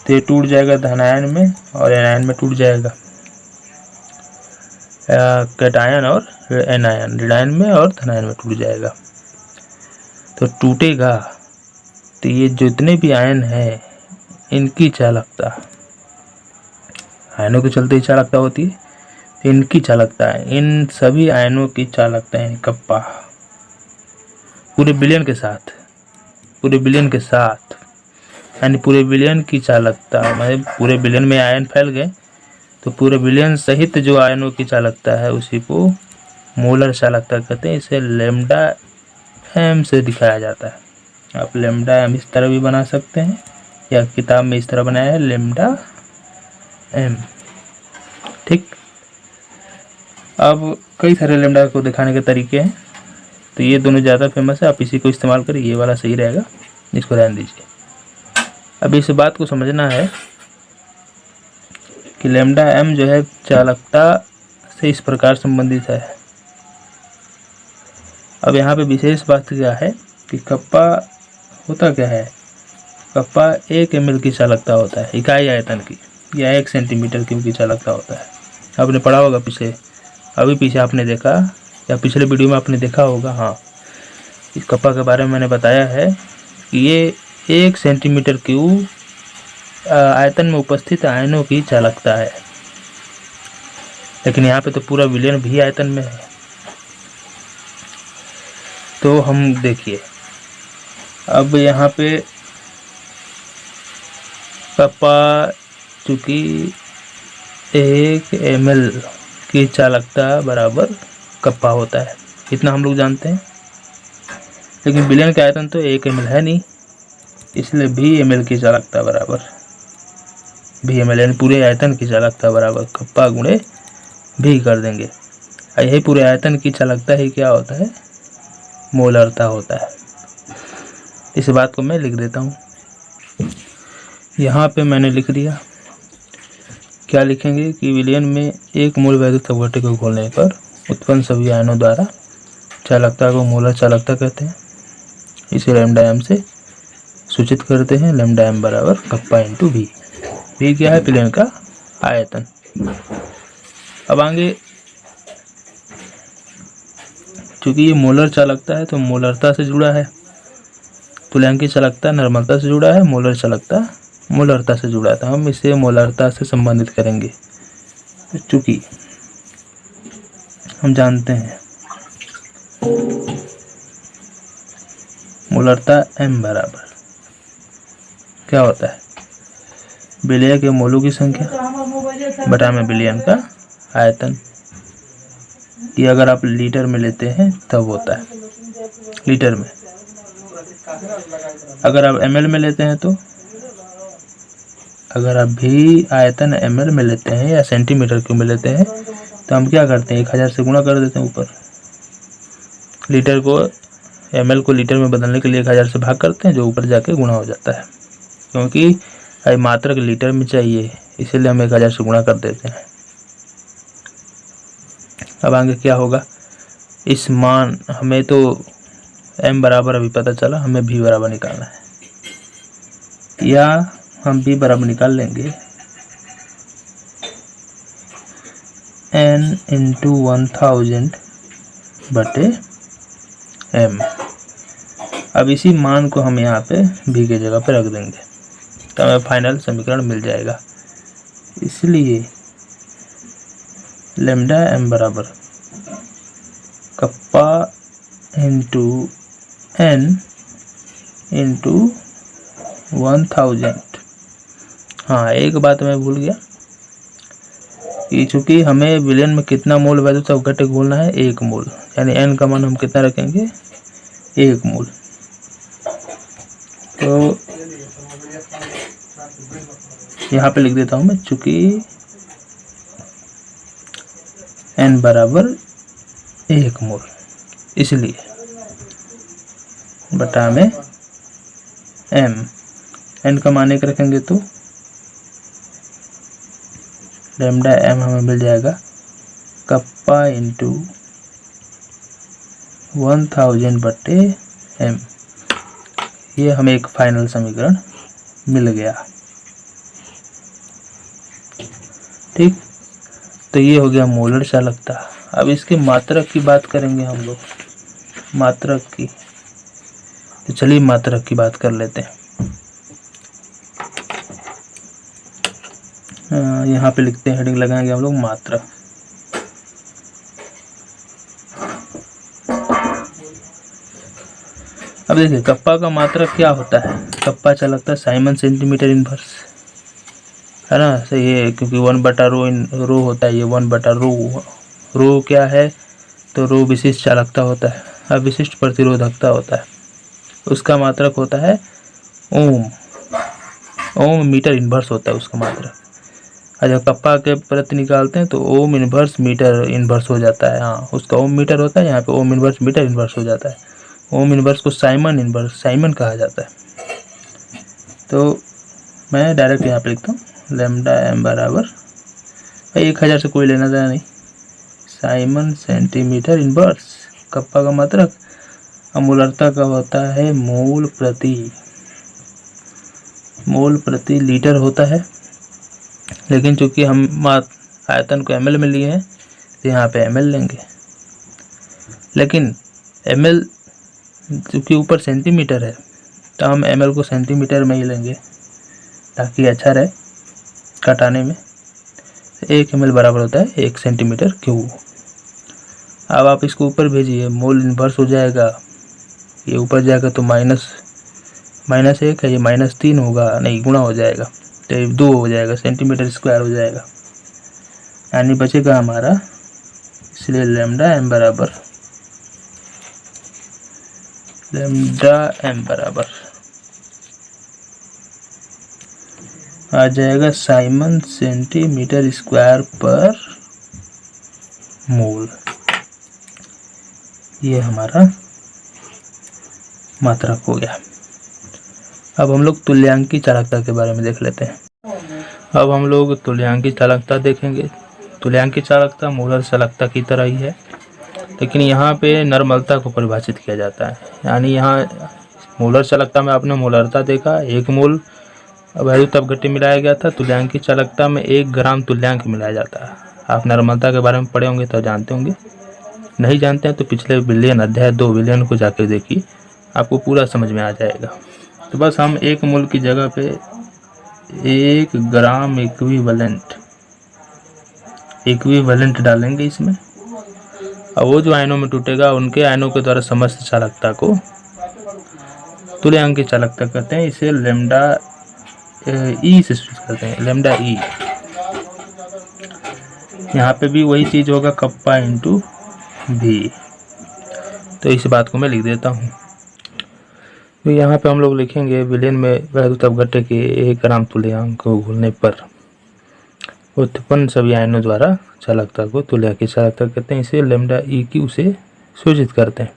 तो ये टूट जाएगा धनायन में और एनायन में टूट जाएगा, कैटायन और एनायन, ऋणायन में और धनायन में टूट जाएगा। तो टूटेगा तो ये जितने भी आयन हैं इनकी चालकता, आयनों के चलते ही चालकता होती है, तो इनकी चालकता है, इन सभी आयनों की चालकता है कप्पा पूरे विलयन के साथ, पूरे विलयन के साथ, यानी पूरे विलयन की चालकता, मतलब पूरे विलयन में आयन फैल गए तो पूरे विलयन सहित जो आयनों की चालकता है उसी को मोलर चालकता कहते हैं। इसे लैम्डा एम से दिखाया जाता है। आप लैम्डा एम इस तरह भी बना सकते हैं या किताब में इस तरह बनाया है लैम्डा एम, ठीक। अब कई सारे लैम्डा को दिखाने के तरीके हैं, तो ये दोनों ज़्यादा फेमस है, आप इसी को इस्तेमाल करिए, ये वाला सही रहेगा, इसको ध्यान दीजिए। अब इस बात को समझना है कि लैम्डा एम जो है चालकता से इस प्रकार संबंधित है। अब यहाँ पे विशेष बात क्या है कि कप्पा होता क्या है, कप्पा 1 ml की चालकता होता है इकाई आयतन की, या 1 सेंटीमीटर क्यूब की चालकता होता है। आपने पढ़ा होगा पीछे, अभी पीछे आपने देखा या पिछले वीडियो में आपने देखा होगा, हाँ, इस कप्पा के बारे में मैंने बताया है कि ये 1 सेंटीमीटर क्यूब आयतन में उपस्थित आयनों की चालकता है। लेकिन यहाँ पे तो पूरा विलयन भी आयतन में है। तो हम देखिए अब यहाँ पे कप्पा चूँकि 1 ml की चालकता बराबर कप्पा होता है, इतना हम लोग जानते हैं। लेकिन विलयन का आयतन तो 1 ml है नहीं, इसलिए भी ml की चालकता बराबर भी ml, यानी पूरे आयतन की चालकता बराबर कप्पा गुणे भी कर देंगे। यही पूरे आयतन की चालकता ही क्या होता है, मोलरता होता है। इस बात को मैं लिख देता हूँ, यहाँ पे मैंने लिख दिया। क्या लिखेंगे कि विलयन में 1 मोल वैद्युत अपघट्य को घोलने पर उत्पन्न सभी आयनों द्वारा चालकता को मोलर चालकता कहते हैं। इसे लैम्डा एम से सूचित करते हैं, लैम्डा एम बराबर कप्पा इंटू भी। भी क्या है, विलयन का आयतन। अब आगे, चूंकि ये मोलर चालकता है तो मोलरता से जुड़ा है, तुल्यांकी चालकता नर्मलता से जुड़ा है, मोलर चालकता मोलरता से जुड़ा था, हम इसे मोलरता से संबंधित करेंगे। चूंकि हम जानते हैं मोलरता m बराबर क्या होता है, विलय के मोलों की संख्या बटा में विलयन का आयतन। ये अगर आप लीटर में लेते हैं तब होता है, लीटर में। अगर आप ml में लेते हैं तो, अगर आप भी आयतन ml में लेते हैं या सेंटीमीटर क्यूब में लेते हैं तो हम क्या करते हैं, 1000 से गुणा कर देते हैं ऊपर। लीटर को ml को लीटर में बदलने के लिए 1000 से भाग करते हैं, जो ऊपर जाके गुणा हो जाता है, क्योंकि मात्रक लीटर में चाहिए, इसीलिए हम 1000 से गुणा कर देते हैं। अब आगे क्या होगा, इस मान हमें तो m बराबर अभी पता चला, हमें v बराबर निकालना है, या हम v बराबर निकाल लेंगे n इंटू 1000 बटे m। अब इसी मान को हम यहाँ पे v के जगह पे रख देंगे तो हमें फाइनल समीकरण मिल जाएगा। इसलिए लेमडा m बराबर कप्पा इंटू n इंटू 1000। हाँ, एक बात मैं भूल गया कि चूंकि हमें विलयन में कितना मोल वैल्यू तब घटक बोलना है, 1 मोल, यानी n का मान हम कितना रखेंगे, 1 मोल। तो यहाँ पे लिख देता हूँ मैं, चूंकि n बराबर 1 मोल, इसलिए बटा में m, n का मान 1 रखेंगे तो लेमडा m हमें मिल जाएगा कप्पा इंटू 1000 बटे m। ये हमें एक फाइनल समीकरण मिल गया। ठीक, तो ये हो गया मोलर चालकता। अब इसके मात्रक की बात करेंगे हम लोग, मात्रक की। तो चलिए मात्रक की बात कर लेते हैं। यहाँ पे लिखते हैं, हेडिंग लगाएंगे हम लोग मात्रक। अब देखिए कप्पा का मात्रक क्या होता है, कप्पा चालकता साइमन सेंटीमीटर इनवर्स है ना, सही है, क्योंकि 1/रो होता है, ये 1/रो क्या है, तो रो विशिष्ट चालकता होता है, अब विशिष्ट प्रतिरोधकता होता है, उसका मात्रक होता है ओम मीटर इनवर्स होता है उसका मात्रक। जब कप्पा के प्रति निकालते हैं तो ओम इनवर्स मीटर इनवर्स हो जाता है। हाँ, उसका ओम मीटर होता है, यहाँ पे ओम इनवर्स मीटर इनवर्स हो जाता है। ओम इनवर्स को साइमन कहा जाता है। तो मैं डायरेक्ट यहाँ पे लिखता हूँ लेमडा m बराबर 1000 से कोई लेना देना नहीं, साइमन सेंटीमीटर इनवर्स कप्पा का मात्रक। मोलरता का होता है मोल प्रति लीटर होता है, लेकिन चूंकि हम आयतन को ml में लिए हैं तो यहाँ पे ml लेंगे, लेकिन ml चूंकि ऊपर सेंटीमीटर है तो हम ml को सेंटीमीटर में ही लेंगे ताकि अच्छा रहे घटाने में। 1 ml बराबर होता है 1 सेंटीमीटर क्यूब। अब आप इसको ऊपर भेजिए, मोल इन्वर्स हो जाएगा, ये ऊपर जाएगा तो -1 है, ये -3 होगा, नहीं गुणा हो जाएगा तो 2 हो जाएगा, सेंटीमीटर स्क्वायर हो जाएगा, यानी बचेगा हमारा। इसलिए लेमडा m बराबर आ जाएगा साइमन सेंटीमीटर स्क्वायर पर मोल। ये हमारा मात्रक हो गया। अब हम लोग तुल्यांकी चालकता के बारे में देख लेते हैं। अब हम लोग तुल्यांकी चालकता देखेंगे। तुल्यांकी चालकता मोलर चालकता की तरह ही है, लेकिन यहाँ पे नर्मलता को परिभाषित किया जाता है। यानी यहाँ मोलर चालकता में आपने मोलरता देखा, 1 मोल अब वैद्युत अपघट्य मिलाया गया था। तुल्यांक की चालकता में 1 ग्राम तुल्यांक मिलाया जाता है। आप नर्मलता के बारे में पढ़े होंगे तो जानते होंगे, नहीं जानते हैं तो पिछले विलयन अध्याय 2 विलयन को जाकर देखिए, आपको पूरा समझ में आ जाएगा। तो बस हम 1 मोल की जगह पे 1 ग्राम इक्विवेलेंट डालेंगे इसमें, और वो जो आयनों में टूटेगा उनके आयनों के द्वारा समस्त चालकता को तुल्यांक की चालकता कहते हैं। इसे लेमडा ई से सूचित करते हैं, लेमडा ई। यहाँ पे भी वही चीज होगा, कप्पा इंटू भी। तो इस बात को मैं लिख देता हूँ। तो यहाँ पे हम लोग लिखेंगे विलयन में वैद्युत अपघट्य के 1 ग्राम तुल्यांक को घुलने पर उत्पन्न सभी आयनों द्वारा चालकता को तुल्यांक की चालकता कहते हैं। इसे लेमडा ई क्यू से सूचित करते हैं।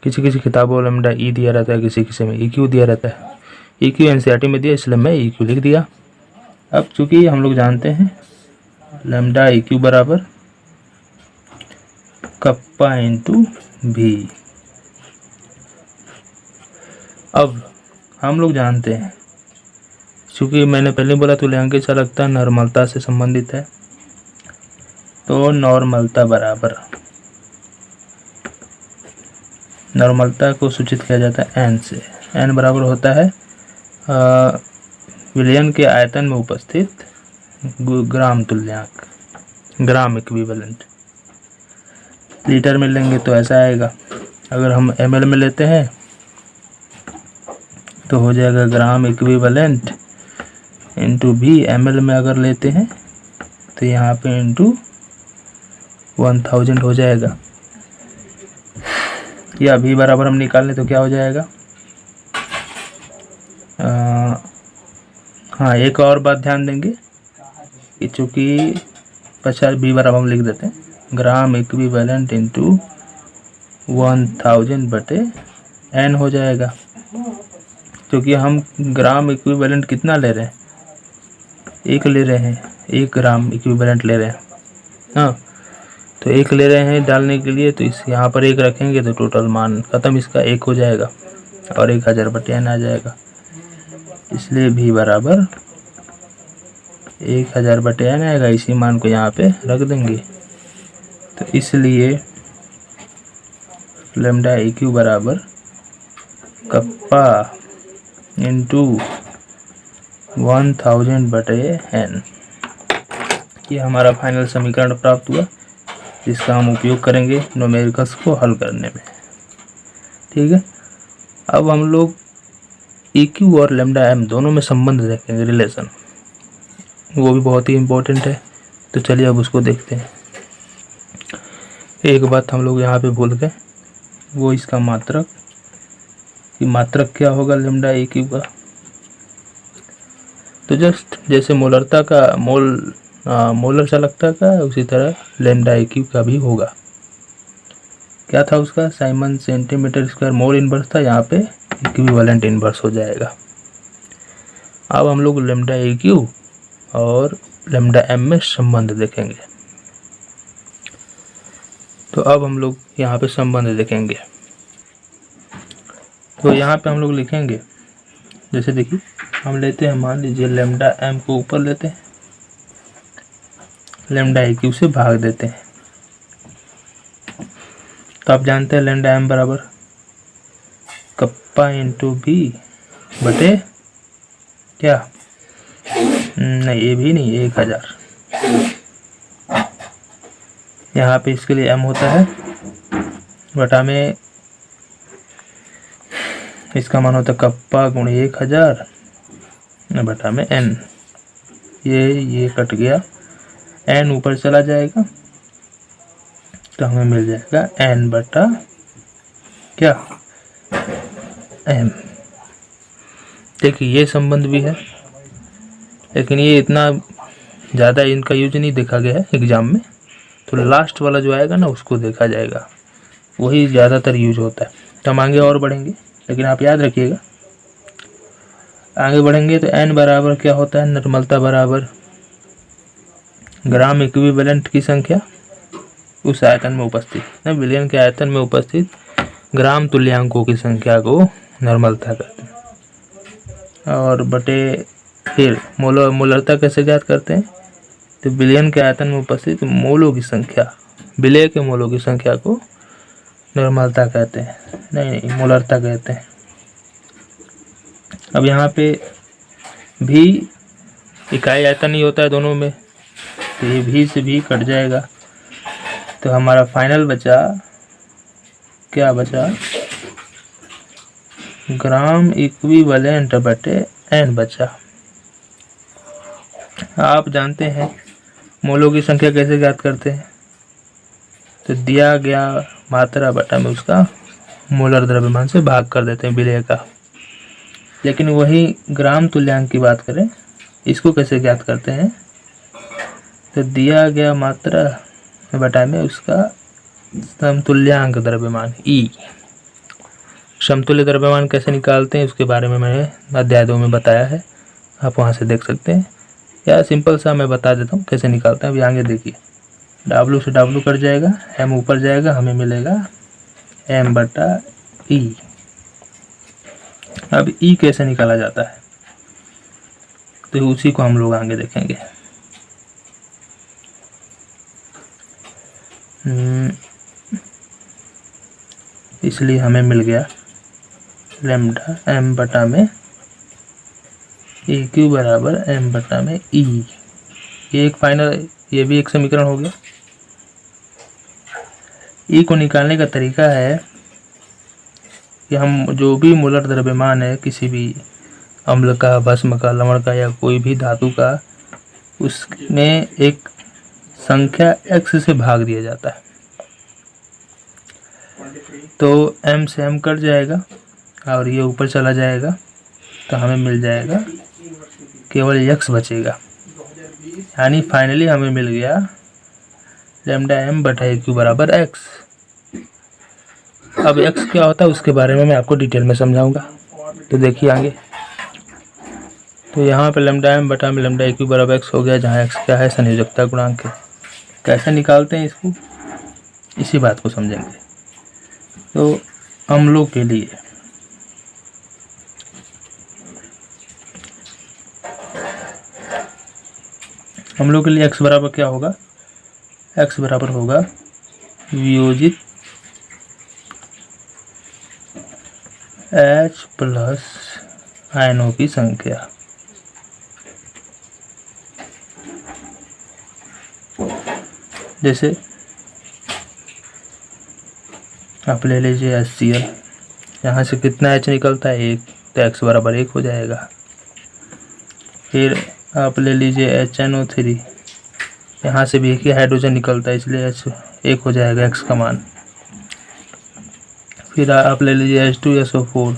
किसी किसी किताबों में लेमडा ई दिया रहता है, किसी किसी में ई क्यू दिया रहता है। ई क्यू एनसीईआरटी में दिया, इसलिए मैं ई क्यू लिख दिया। अब चूंकि हम लोग जानते हैं लेमडा ई क्यू बराबर कप्पा इंटू भी। अब हम लोग जानते हैं, चूंकि मैंने पहले बोला तुल्यांक की चालकता नॉर्मलता से संबंधित है, तो नॉर्मलता को सूचित किया जाता है एन से। एन बराबर होता है विलयन के आयतन में उपस्थित ग्राम तुल्यांक, ग्राम इक्विवेलेंट। लीटर में लेंगे तो ऐसा आएगा, अगर हम ml में लेते हैं तो हो जाएगा ग्राम इक्विवेलेंट इंटू भी। ml में अगर लेते हैं तो यहाँ पे इंटू 1000 हो जाएगा। या भी बराबर हम निकाल लें तो क्या हो जाएगा, हाँ एक और बात ध्यान देंगे कि चूँकि 50 भी बराबर हम लिख देते हैं ग्राम इक्विवेलेंट इंटू 1000 बटे n हो जाएगा। क्योंकि हम ग्राम इक्विवेलेंट कितना ले रहे हैं, 1 ले रहे हैं, 1 ग्राम इक्विवेलेंट ले रहे हैं। हाँ, तो 1 ले रहे हैं डालने के लिए, तो इस यहाँ पर 1 रखेंगे तो टोटल मान खत्म इसका 1 हो जाएगा और 1000 बटे n आ जाएगा। इसलिए भी बराबर 1000 बटे n आएगा। इसी मान को यहाँ पे रख देंगे। तो इसलिए लेमडा ई क्यू बराबर कप्पा इंटू 1000 बटे n। ये हमारा फाइनल समीकरण प्राप्त हुआ, जिसका हम उपयोग करेंगे न्यूमेरिकल्स को हल करने में। ठीक है, अब हम लोग ई क्यू और लेमडा एम दोनों में संबंध देखेंगे, रिलेशन, वो भी बहुत ही इम्पोर्टेंट है। तो चलिए अब उसको देखते हैं। एक बात हम लोग यहाँ पे भूल गए, वो इसका मात्रक, कि मात्रक क्या होगा लेमडा ई क्यू का। तो जस्ट जैसे मोलरता का मोलर चालकता का, उसी तरह लेमडा ई क्यू का भी होगा। क्या था उसका, Simon centimetre square mole inverse था, यहाँ पे इक्विवेलेंट इनवर्स हो जाएगा। अब हम लोग लेमडा ई क्यू और लेमडा एम में संबंध देखेंगे। तो अब हम लोग यहाँ पे संबंध देखेंगे। तो यहाँ पे हम लोग लिखेंगे, जैसे देखिए हम लेते हैं, मान लीजिए लेमडा एम को ऊपर लेते हैं, लेमडा ई क्यू से भाग देते हैं। तो आप जानते हैं लेमडा एम बराबर कप्पा इंटू भी बटे क्या, नहीं ये भी नहीं, 1000। यहाँ पे इसके लिए m होता है, बटा में इसका मान होता है कप्पा गुणे 1000 बटा में n। ये कट गया, n ऊपर चला जाएगा तो हमें मिल जाएगा n बटा क्या, m। देखिए ये संबंध भी है, लेकिन ये इतना ज़्यादा इनका यूज नहीं देखा गया है एग्जाम में। तो लास्ट वाला जो आएगा ना उसको देखा जाएगा, वही ज़्यादातर यूज होता है। तो हम आगे और बढ़ेंगे, लेकिन आप याद रखिएगा आगे बढ़ेंगे तो n बराबर क्या होता है, नॉर्मलता बराबर ग्राम इक्विवेलेंट की संख्या उस आयतन में उपस्थित, न विलयन के आयतन में उपस्थित ग्राम तुल्यांकों की संख्या को नॉर्मलता कहते हैं, और बटे फिर मोलरता कैसे ज्ञात करते हैं? तो विलयन के आयतन में उपस्थित मोलों की संख्या, विलय के मोलों की संख्या को निर्मलता कहते हैं, नहीं मोलरता कहते हैं। अब यहाँ पे भी इकाई आयतन ही होता है दोनों में, तो ये भी से भी कट जाएगा, तो हमारा फाइनल बचा, क्या बचा? ग्राम इक्विवेलेंट बटे एन बचा। आप जानते हैं मोलों की संख्या कैसे ज्ञात करते हैं? तो दिया गया मात्रा बटा में उसका मोलर द्रव्यमान से भाग कर देते हैं विलय का। लेकिन वही ग्राम तुल्यांक की बात करें, इसको कैसे ज्ञात करते हैं? तो दिया गया मात्रा बटा में उसका समतुल्यांक द्रव्यमान ई। समतुल्य द्रव्यमान कैसे निकालते हैं उसके बारे में मैंने अध्याय 2 में बताया है, आप वहाँ से देख सकते हैं, या सिंपल सा मैं बता देता हूँ कैसे निकालते हैं। अभी आगे देखिए, W से W कट जाएगा, M ऊपर जाएगा, हमें मिलेगा M बटा ई। अब ई कैसे निकाला जाता है तो उसी को हम लोग आगे देखेंगे। इसलिए हमें मिल गया लैम्डा m बटा में ए क्यू बराबर m बटा में ई। ये एक फाइनल, ये भी एक समीकरण हो गया। ई को निकालने का तरीका है कि हम जो भी मोलर द्रव्यमान है किसी भी अम्ल का, भस्म का, लवण का या कोई भी धातु का, उसमें एक संख्या x से भाग दिया जाता है। तो m से m कट जाएगा और ये ऊपर चला जाएगा, तो हमें मिल जाएगा केवल x बचेगा। यानी फाइनली हमें मिल गया लैम्डा m बटा ए क्यू बराबर x। अब x क्या होता है उसके बारे में मैं आपको डिटेल में समझाऊंगा, तो देखिए आगे। तो यहाँ पे लैम्डा m बटा में लैम्डा ए क्यू बराबर x हो गया, जहाँ x क्या है? संयोजकता गुणांक है। कैसे निकालते हैं इसको, इसी बात को समझेंगे। तो अम्लों के लिए x बराबर क्या होगा? x बराबर होगा वियोजित H प्लस आयनों की संख्या। जैसे आप ले लीजिए HCl, यहाँ से कितना H निकलता है? 1, तो x बराबर 1 हो जाएगा। फिर आप ले लीजिए HNO3, यहाँ से भी एक ही हाइड्रोजन निकलता है, इसलिए H 1 हो जाएगा, x का मान। फिर आप ले लीजिए H2SO4,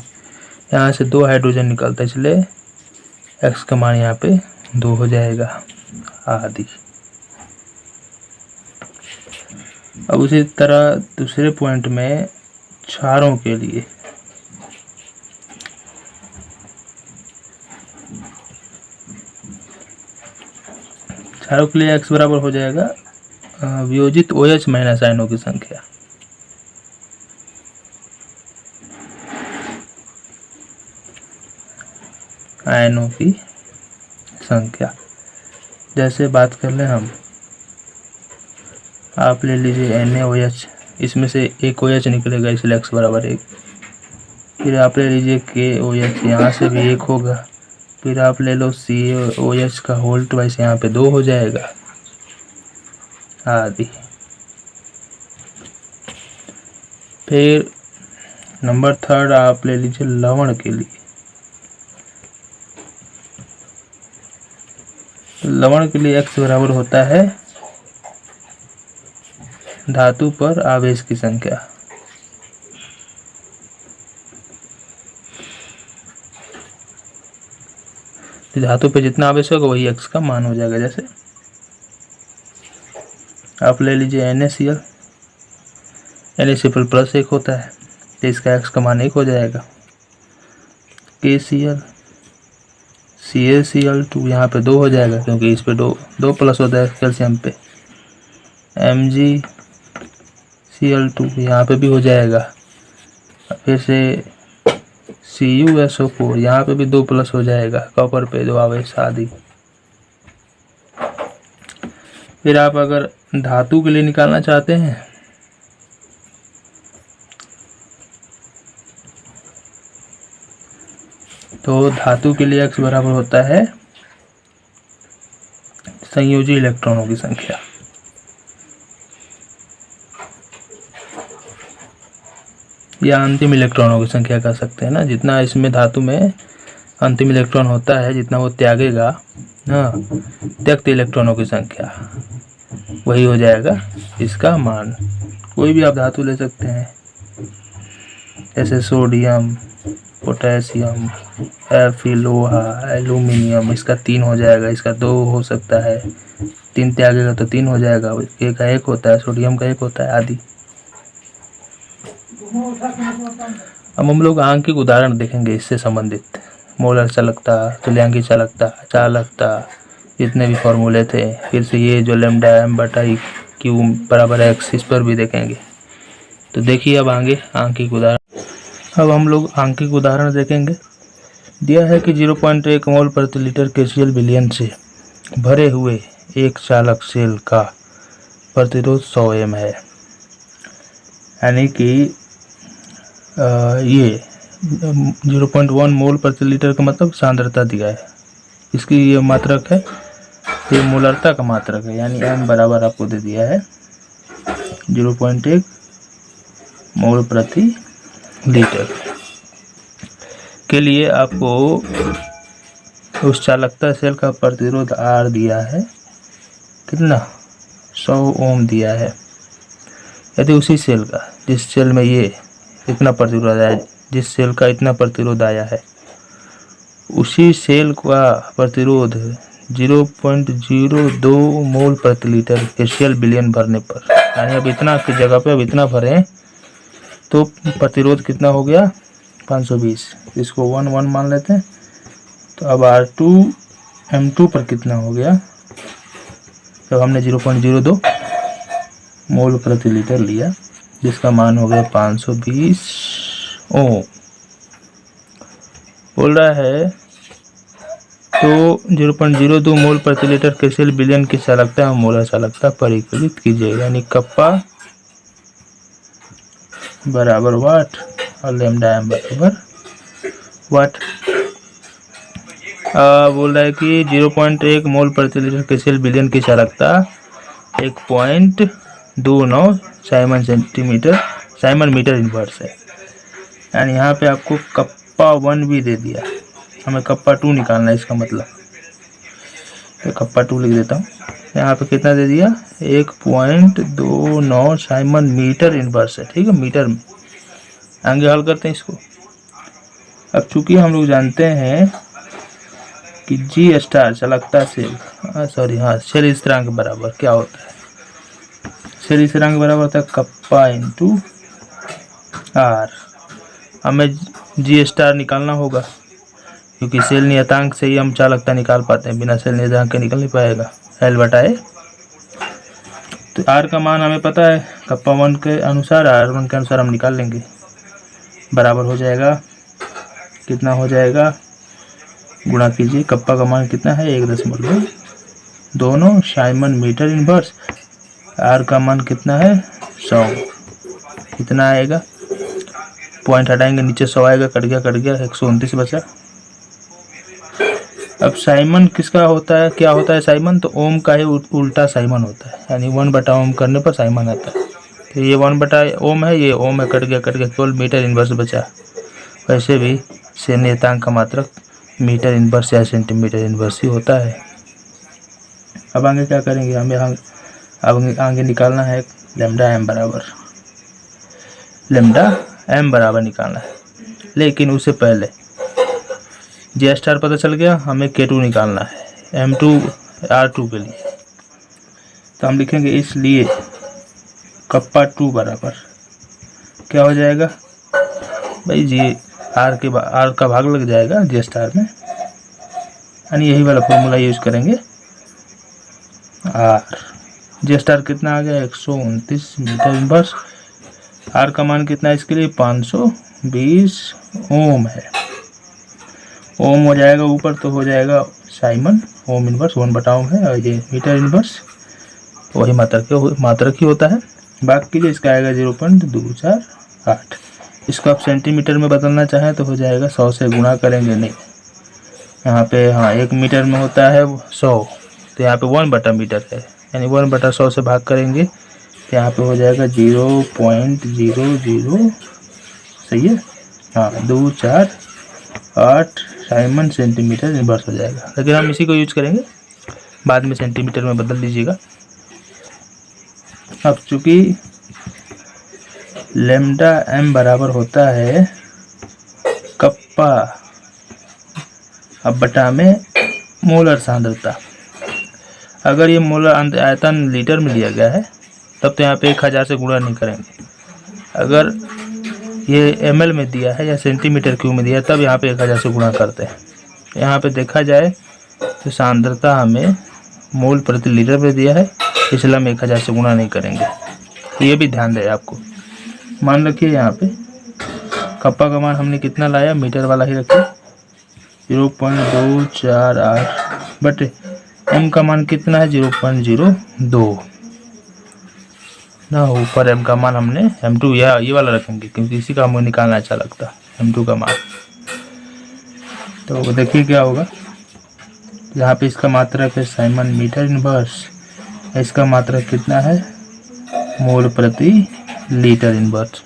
यहाँ से 2 हाइड्रोजन निकलता है, इसलिए x का मान यहाँ पे 2 हो जाएगा आदि। अब उसी तरह दूसरे पॉइंट में क्षारों के लिए x बराबर हो जाएगा वियोजित OH माइनस आयनों की संख्या। आयनों की संख्या जैसे बात कर लें हम, आप ले लीजिए NaOH, इसमें से एक OH निकलेगा, इसलिए x बराबर 1। फिर आप ले लीजिए KOH, यहाँ से भी 1 होगा। फिर आप ले लो CaOH का होल ट्वाइस, यहाँ पे 2 हो जाएगा आदि। फिर नंबर 3 आप ले लीजिए लवण के लिए। लवण के लिए x बराबर होता है धातु पर आवेश की संख्या। धातु पे जितना आवेश होगा वही x का मान हो जाएगा। जैसे आप ले लीजिए NaCl, NaCl प्लस 1 होता है, तो इसका x का मान 1 हो जाएगा। KCl, CaCl2, यहाँ पे 2 हो जाएगा क्योंकि इस पे 2 प्लस होता है कैल्शियम पे। MgCl2, यहाँ पे भी हो जाएगा। फिर से CuSO4, यहाँ पे भी 2 प्लस हो जाएगा, कॉपर पे 2 आवेश आदि। फिर आप अगर धातु के लिए निकालना चाहते हैं तो धातु के लिए x बराबर होता है संयोजी इलेक्ट्रॉनों की संख्या। या अंतिम इलेक्ट्रॉनों की संख्या कह सकते हैं ना, जितना इसमें धातु में अंतिम इलेक्ट्रॉन होता है, जितना वो त्यागेगा, हाँ, त्यक्त इलेक्ट्रॉनों की संख्या, वही हो जाएगा इसका मान। कोई भी आप धातु ले सकते हैं, जैसे सोडियम, पोटेशियम, Fe, लोहा, एल्यूमिनियम, इसका 3 हो जाएगा, इसका 2 हो सकता है, 3 त्यागेगा तो 3 हो जाएगा, एक का 1 होता है, सोडियम का 1 होता है आदि। अब हम लोग आंकिक उदाहरण देखेंगे इससे संबंधित, मोलर चालकता, तुल्यांकी चालकता, चालकता, जितने भी फॉर्मूले थे, फिर से ये जो लैम्डा m/q बराबर x, इस पर भी देखेंगे। तो देखिए अब आगे आंकिक उदाहरण। अब हम लोग आंकिक उदाहरण देखेंगे। दिया है कि 0.1 मोल प्रति लीटर KCl विलयन से भरे हुए एक चालक सेल का प्रतिरोध 100 m है, यानी कि ये 0.1 मोल प्रति लीटर का मतलब सांद्रता दिया है, इसकी ये मात्रक है, ये मोलरता का मात्रक है, यानी m बराबर आपको दे दिया है 0.1 मोल प्रति लीटर। के लिए आपको उस चालकता सेल का प्रतिरोध R दिया है, कितना 100 ओम दिया है। यदि उसी सेल का, जिस सेल में ये इतना प्रतिरोध आया, जिस सेल का इतना प्रतिरोध आया है, उसी सेल का प्रतिरोध 0.02 मोल प्रति लीटर KCl विलयन भरने पर, यानी अब इतना की जगह पे अब इतना भरें तो प्रतिरोध कितना हो गया 520, इसको 1 मान लेते हैं। तो अब R2 M2 पर कितना हो गया, जब हमने 0.02 मोल प्रति लीटर लिया, जिसका मान हो गया 520 ओम। बोल रहा है तो 0.02 मोल प्रति लीटर KCl विलयन की चालकता और मोलर चालकता परिकलित कीजिए, यानी कप्पा बराबर वाट और लैम्डा m बराबर वाट। बोल रहा है कि 0.1 मोल प्रति लीटर KCl विलयन की चालकता 1.29 साइमन मीटर इनवर्स है, यानी यहाँ पे आपको कप्पा 1 भी दे दिया, हमें कप्पा 2 निकालना है, इसका मतलब तो कप्पा 2 लिख देता हूँ। यहाँ पे कितना दे दिया 1.29 साइमन मीटर इनवर्स है, ठीक है, मीटर में। आगे हल करते हैं इसको। अब चूंकि हम लोग जानते हैं कि G स्टार चालकता सेल, सेल स्थिरांक बराबर क्या होता है, सेल स्थिरांक बराबर होता है कप्पा इंटू R। हमें G स्टार निकालना होगा, क्योंकि सेल नियतांक से ही हम चालकता निकाल पाते हैं, बिना सेल नियतांक के निकल नहीं पाएगा, L/A। तो R का मान हमें पता है, कप्पा 1 के अनुसार, R1 के अनुसार हम निकाल लेंगे, बराबर हो जाएगा, कितना हो जाएगा, गुणा कीजिए, कप्पा का मान कितना है 1.2 साइमन मीटर इनवर्स, R का मान कितना है 100, कितना आएगा, पॉइंट हटाएंगे नीचे 100 आएगा, कट गया 129 बचा। अब साइमन किसका होता है, क्या होता है साइमन, तो ओम का ही उल्टा साइमन होता है, यानी 1/ओम करने पर साइमन आता है। तो ये 1/ओम है, ये ओम है, कट गया केवल मीटर इनवर्स बचा। वैसे भी सेल नियतांक का मात्रक मीटर इनवर्स या सेंटीमीटर इनवर्स ही होता है। अब आगे क्या करेंगे, हमें आगे निकालना है लैम्डा m बराबर निकालना है, लेकिन उससे पहले G स्टार पता चल गया, हमें K2 निकालना है M2 R2 के लिए। तो हम लिखेंगे इसलिए कप्पा 2 बराबर क्या हो जाएगा भाई, G R का भाग लग जाएगा G स्टार में, यानी यही वाला फॉर्मूला यूज करेंगे। R G स्टार कितना आ गया 129 मीटर इनवर्स, R का मान कितना है इसके लिए 520 ओम है। ओम हो जाएगा ऊपर तो हो जाएगा साइमन ओम इनवर्स 1/ओम है, और ये मीटर इनवर्स वही मात्रक ही होता है। बाकी जो इसका आएगा 0.248। इसको आप सेंटीमीटर में बदलना चाहें तो हो जाएगा 100 से गुणा करेंगे, नहीं यहाँ पे हाँ 1 मीटर में होता है 100, तो यहाँ पे 1/मीटर है, यानी 1/100 से भाग करेंगे तो यहाँ पे हो जाएगा 0.00, सही है हाँ 248 साइमन सेंटीमीटर इनवर्स हो जाएगा। लेकिन हम इसी को यूज करेंगे, बाद में सेंटीमीटर में बदल दीजिएगा। अब चूंकि लेमडा एम बराबर होता है कप्पा अब बटा में मोलर सांद्रता, अगर ये मोलर आयतन लीटर में दिया गया है तब तो यहाँ पे 1000 से गुणा नहीं करेंगे। अगर ये ml में दिया है या सेंटीमीटर क्यूब में दिया है तब यहाँ पे 1000 से गुणा करते हैं। यहाँ पे देखा जाए तो सांद्रता हमें मोल प्रति लीटर में दिया है, इसलिए हम 1000 से गुणा नहीं करेंगे, तो ये भी ध्यान रहे आपको। मान रखिए यहाँ पे कप्पा का मान हमने कितना लाया, मीटर वाला ही रखिए 0.248 बटे m का मान कितना है 0.02 ना, ऊपर m का मान हमने m2 या ये वाला रखेंगे क्योंकि इसी का हमें निकालना अच्छा लगता है m2 का मान। तो देखिए क्या होगा, यहाँ पे इसका मात्रक है साइमन मीटर इनवर्स, इसका मात्रक कितना है मोल प्रति लीटर इनवर्स।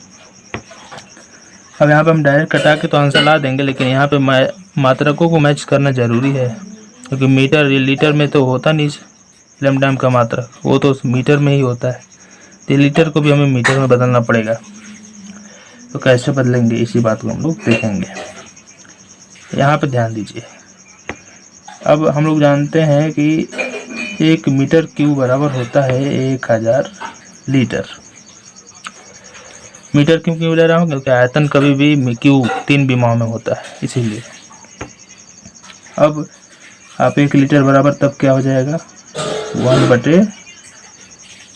अब यहाँ पे हम डायरेक्ट कटा के तो आंसर ला देंगे, लेकिन यहाँ पे मात्रकों को मैच करना जरूरी है क्योंकि मीटर लीटर में तो होता नहीं लेमडा का मात्रक, वो तो मीटर में ही होता है, तो लीटर को भी हमें मीटर में बदलना पड़ेगा। तो कैसे बदलेंगे इसी बात को हम लोग देखेंगे। यहाँ पे ध्यान दीजिए, अब हम लोग जानते हैं कि 1 मीटर क्यूब बराबर होता है 1000 लीटर। मीटर क्यों ले रहा हूँ क्योंकि आयतन कभी भी क्यूब 3 विमाओं में होता है, इसीलिए। अब आप 1 लीटर बराबर तब क्या हो जाएगा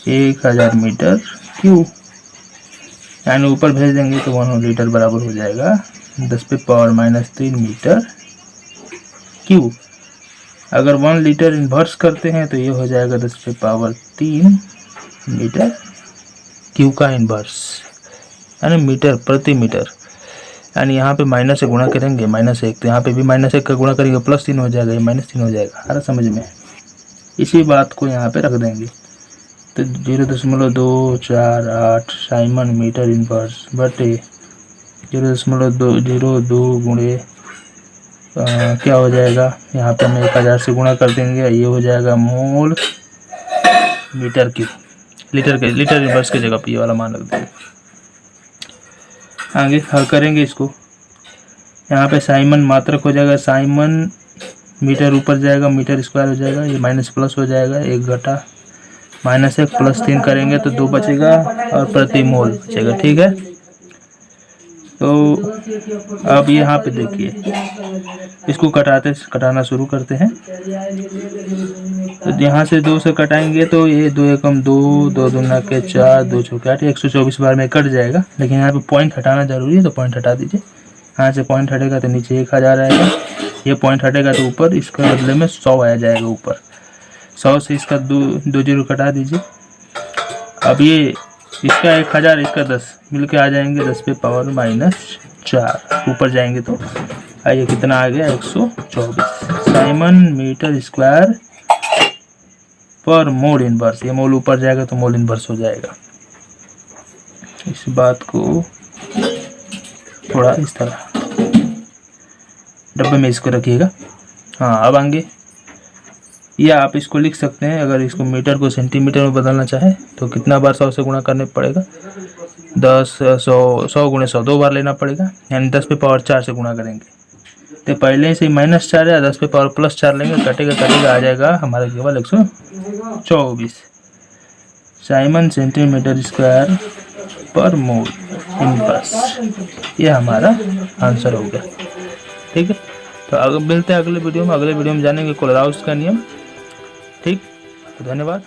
1/1000 मीटर क्यूब, यानी ऊपर भेज देंगे तो 1 लीटर बराबर हो जाएगा 10⁻³ मीटर क्यूब। अगर 1 लीटर इन्वर्स करते हैं तो ये हो जाएगा 10⁻³ मीटर क्यूब का इन्वर्स, यानी मीटर प्रति मीटर। यानी यहाँ पे माइनस से गुणा करेंगे -1, तो यहाँ पे भी -1 का गुणा करेंगे +3 हो जाएगा, ये -3 हो जाएगा। आ रहा समझ में? इसी बात को यहाँ पे रख देंगे तो 0.248 साइमन मीटर इनवर्स बटे 0.202 गुणे क्या हो जाएगा, यहाँ पे हम 1000 से गुणा कर देंगे, ये हो जाएगा मोल मीटर क्यूब। लीटर इनवर्स की जगह पे ये वाला मान रख देंगे। आगे हल करेंगे इसको, यहाँ पे साइमन मात्रक हो जाएगा, साइमन मीटर ऊपर जाएगा, मीटर स्क्वायर हो जाएगा, ये माइनस प्लस हो जाएगा, 1 घटा -1 +3 करेंगे तो 2 बचेगा और प्रति मोल बचेगा। ठीक है, तो अब यहाँ पे देखिए इसको कटाना शुरू करते हैं। तो यहाँ से 2 से कटाएंगे तो ये 2 एकम 2, 2 दूना के 4, 2 चौके 8, 124 बार में कट जाएगा। लेकिन यहाँ पे पॉइंट हटाना जरूरी है तो पॉइंट हटा दीजिए। यहाँ से पॉइंट हटेगा तो नीचे 1000 आएगा, ये पॉइंट हटेगा तो ऊपर इसका बदले में 100 आ जाएगा ऊपर। 100 से इसका 2 जीरो कटा दीजिए। अब ये इसका 1000 इसका 10 मिलके आ जाएंगे 10⁻⁴ ऊपर जाएंगे तो आइए कितना आ गया 124 साइमन मीटर स्क्वायर पर मोल इनवर्स। ये मोल ऊपर जाएगा तो मोल इनवर्स हो जाएगा। इस बात को थोड़ा इस तरह डब्बे में इसको रखिएगा। हाँ, अब आगे या आप इसको लिख सकते हैं, अगर इसको मीटर को सेंटीमीटर में बदलना चाहे तो कितना बार 100 से गुणा करने पड़ेगा, 100 गुणे 100 2 बार लेना पड़ेगा, यानी 10⁻⁴ से गुणा करेंगे। तो पहले से -4 या 10⁻+4 लेंगे, कटेगा आ जाएगा हमारा केवल 124 साइमन सेंटीमीटर स्क्वायर पर मोल इनवर्स। ये हमारा आंसर हो गया। ठीक है, तो अगर मिलते हैं अगले वीडियो में। जानेंगे कोलराउस का नियम। ठीक, तो धन्यवाद।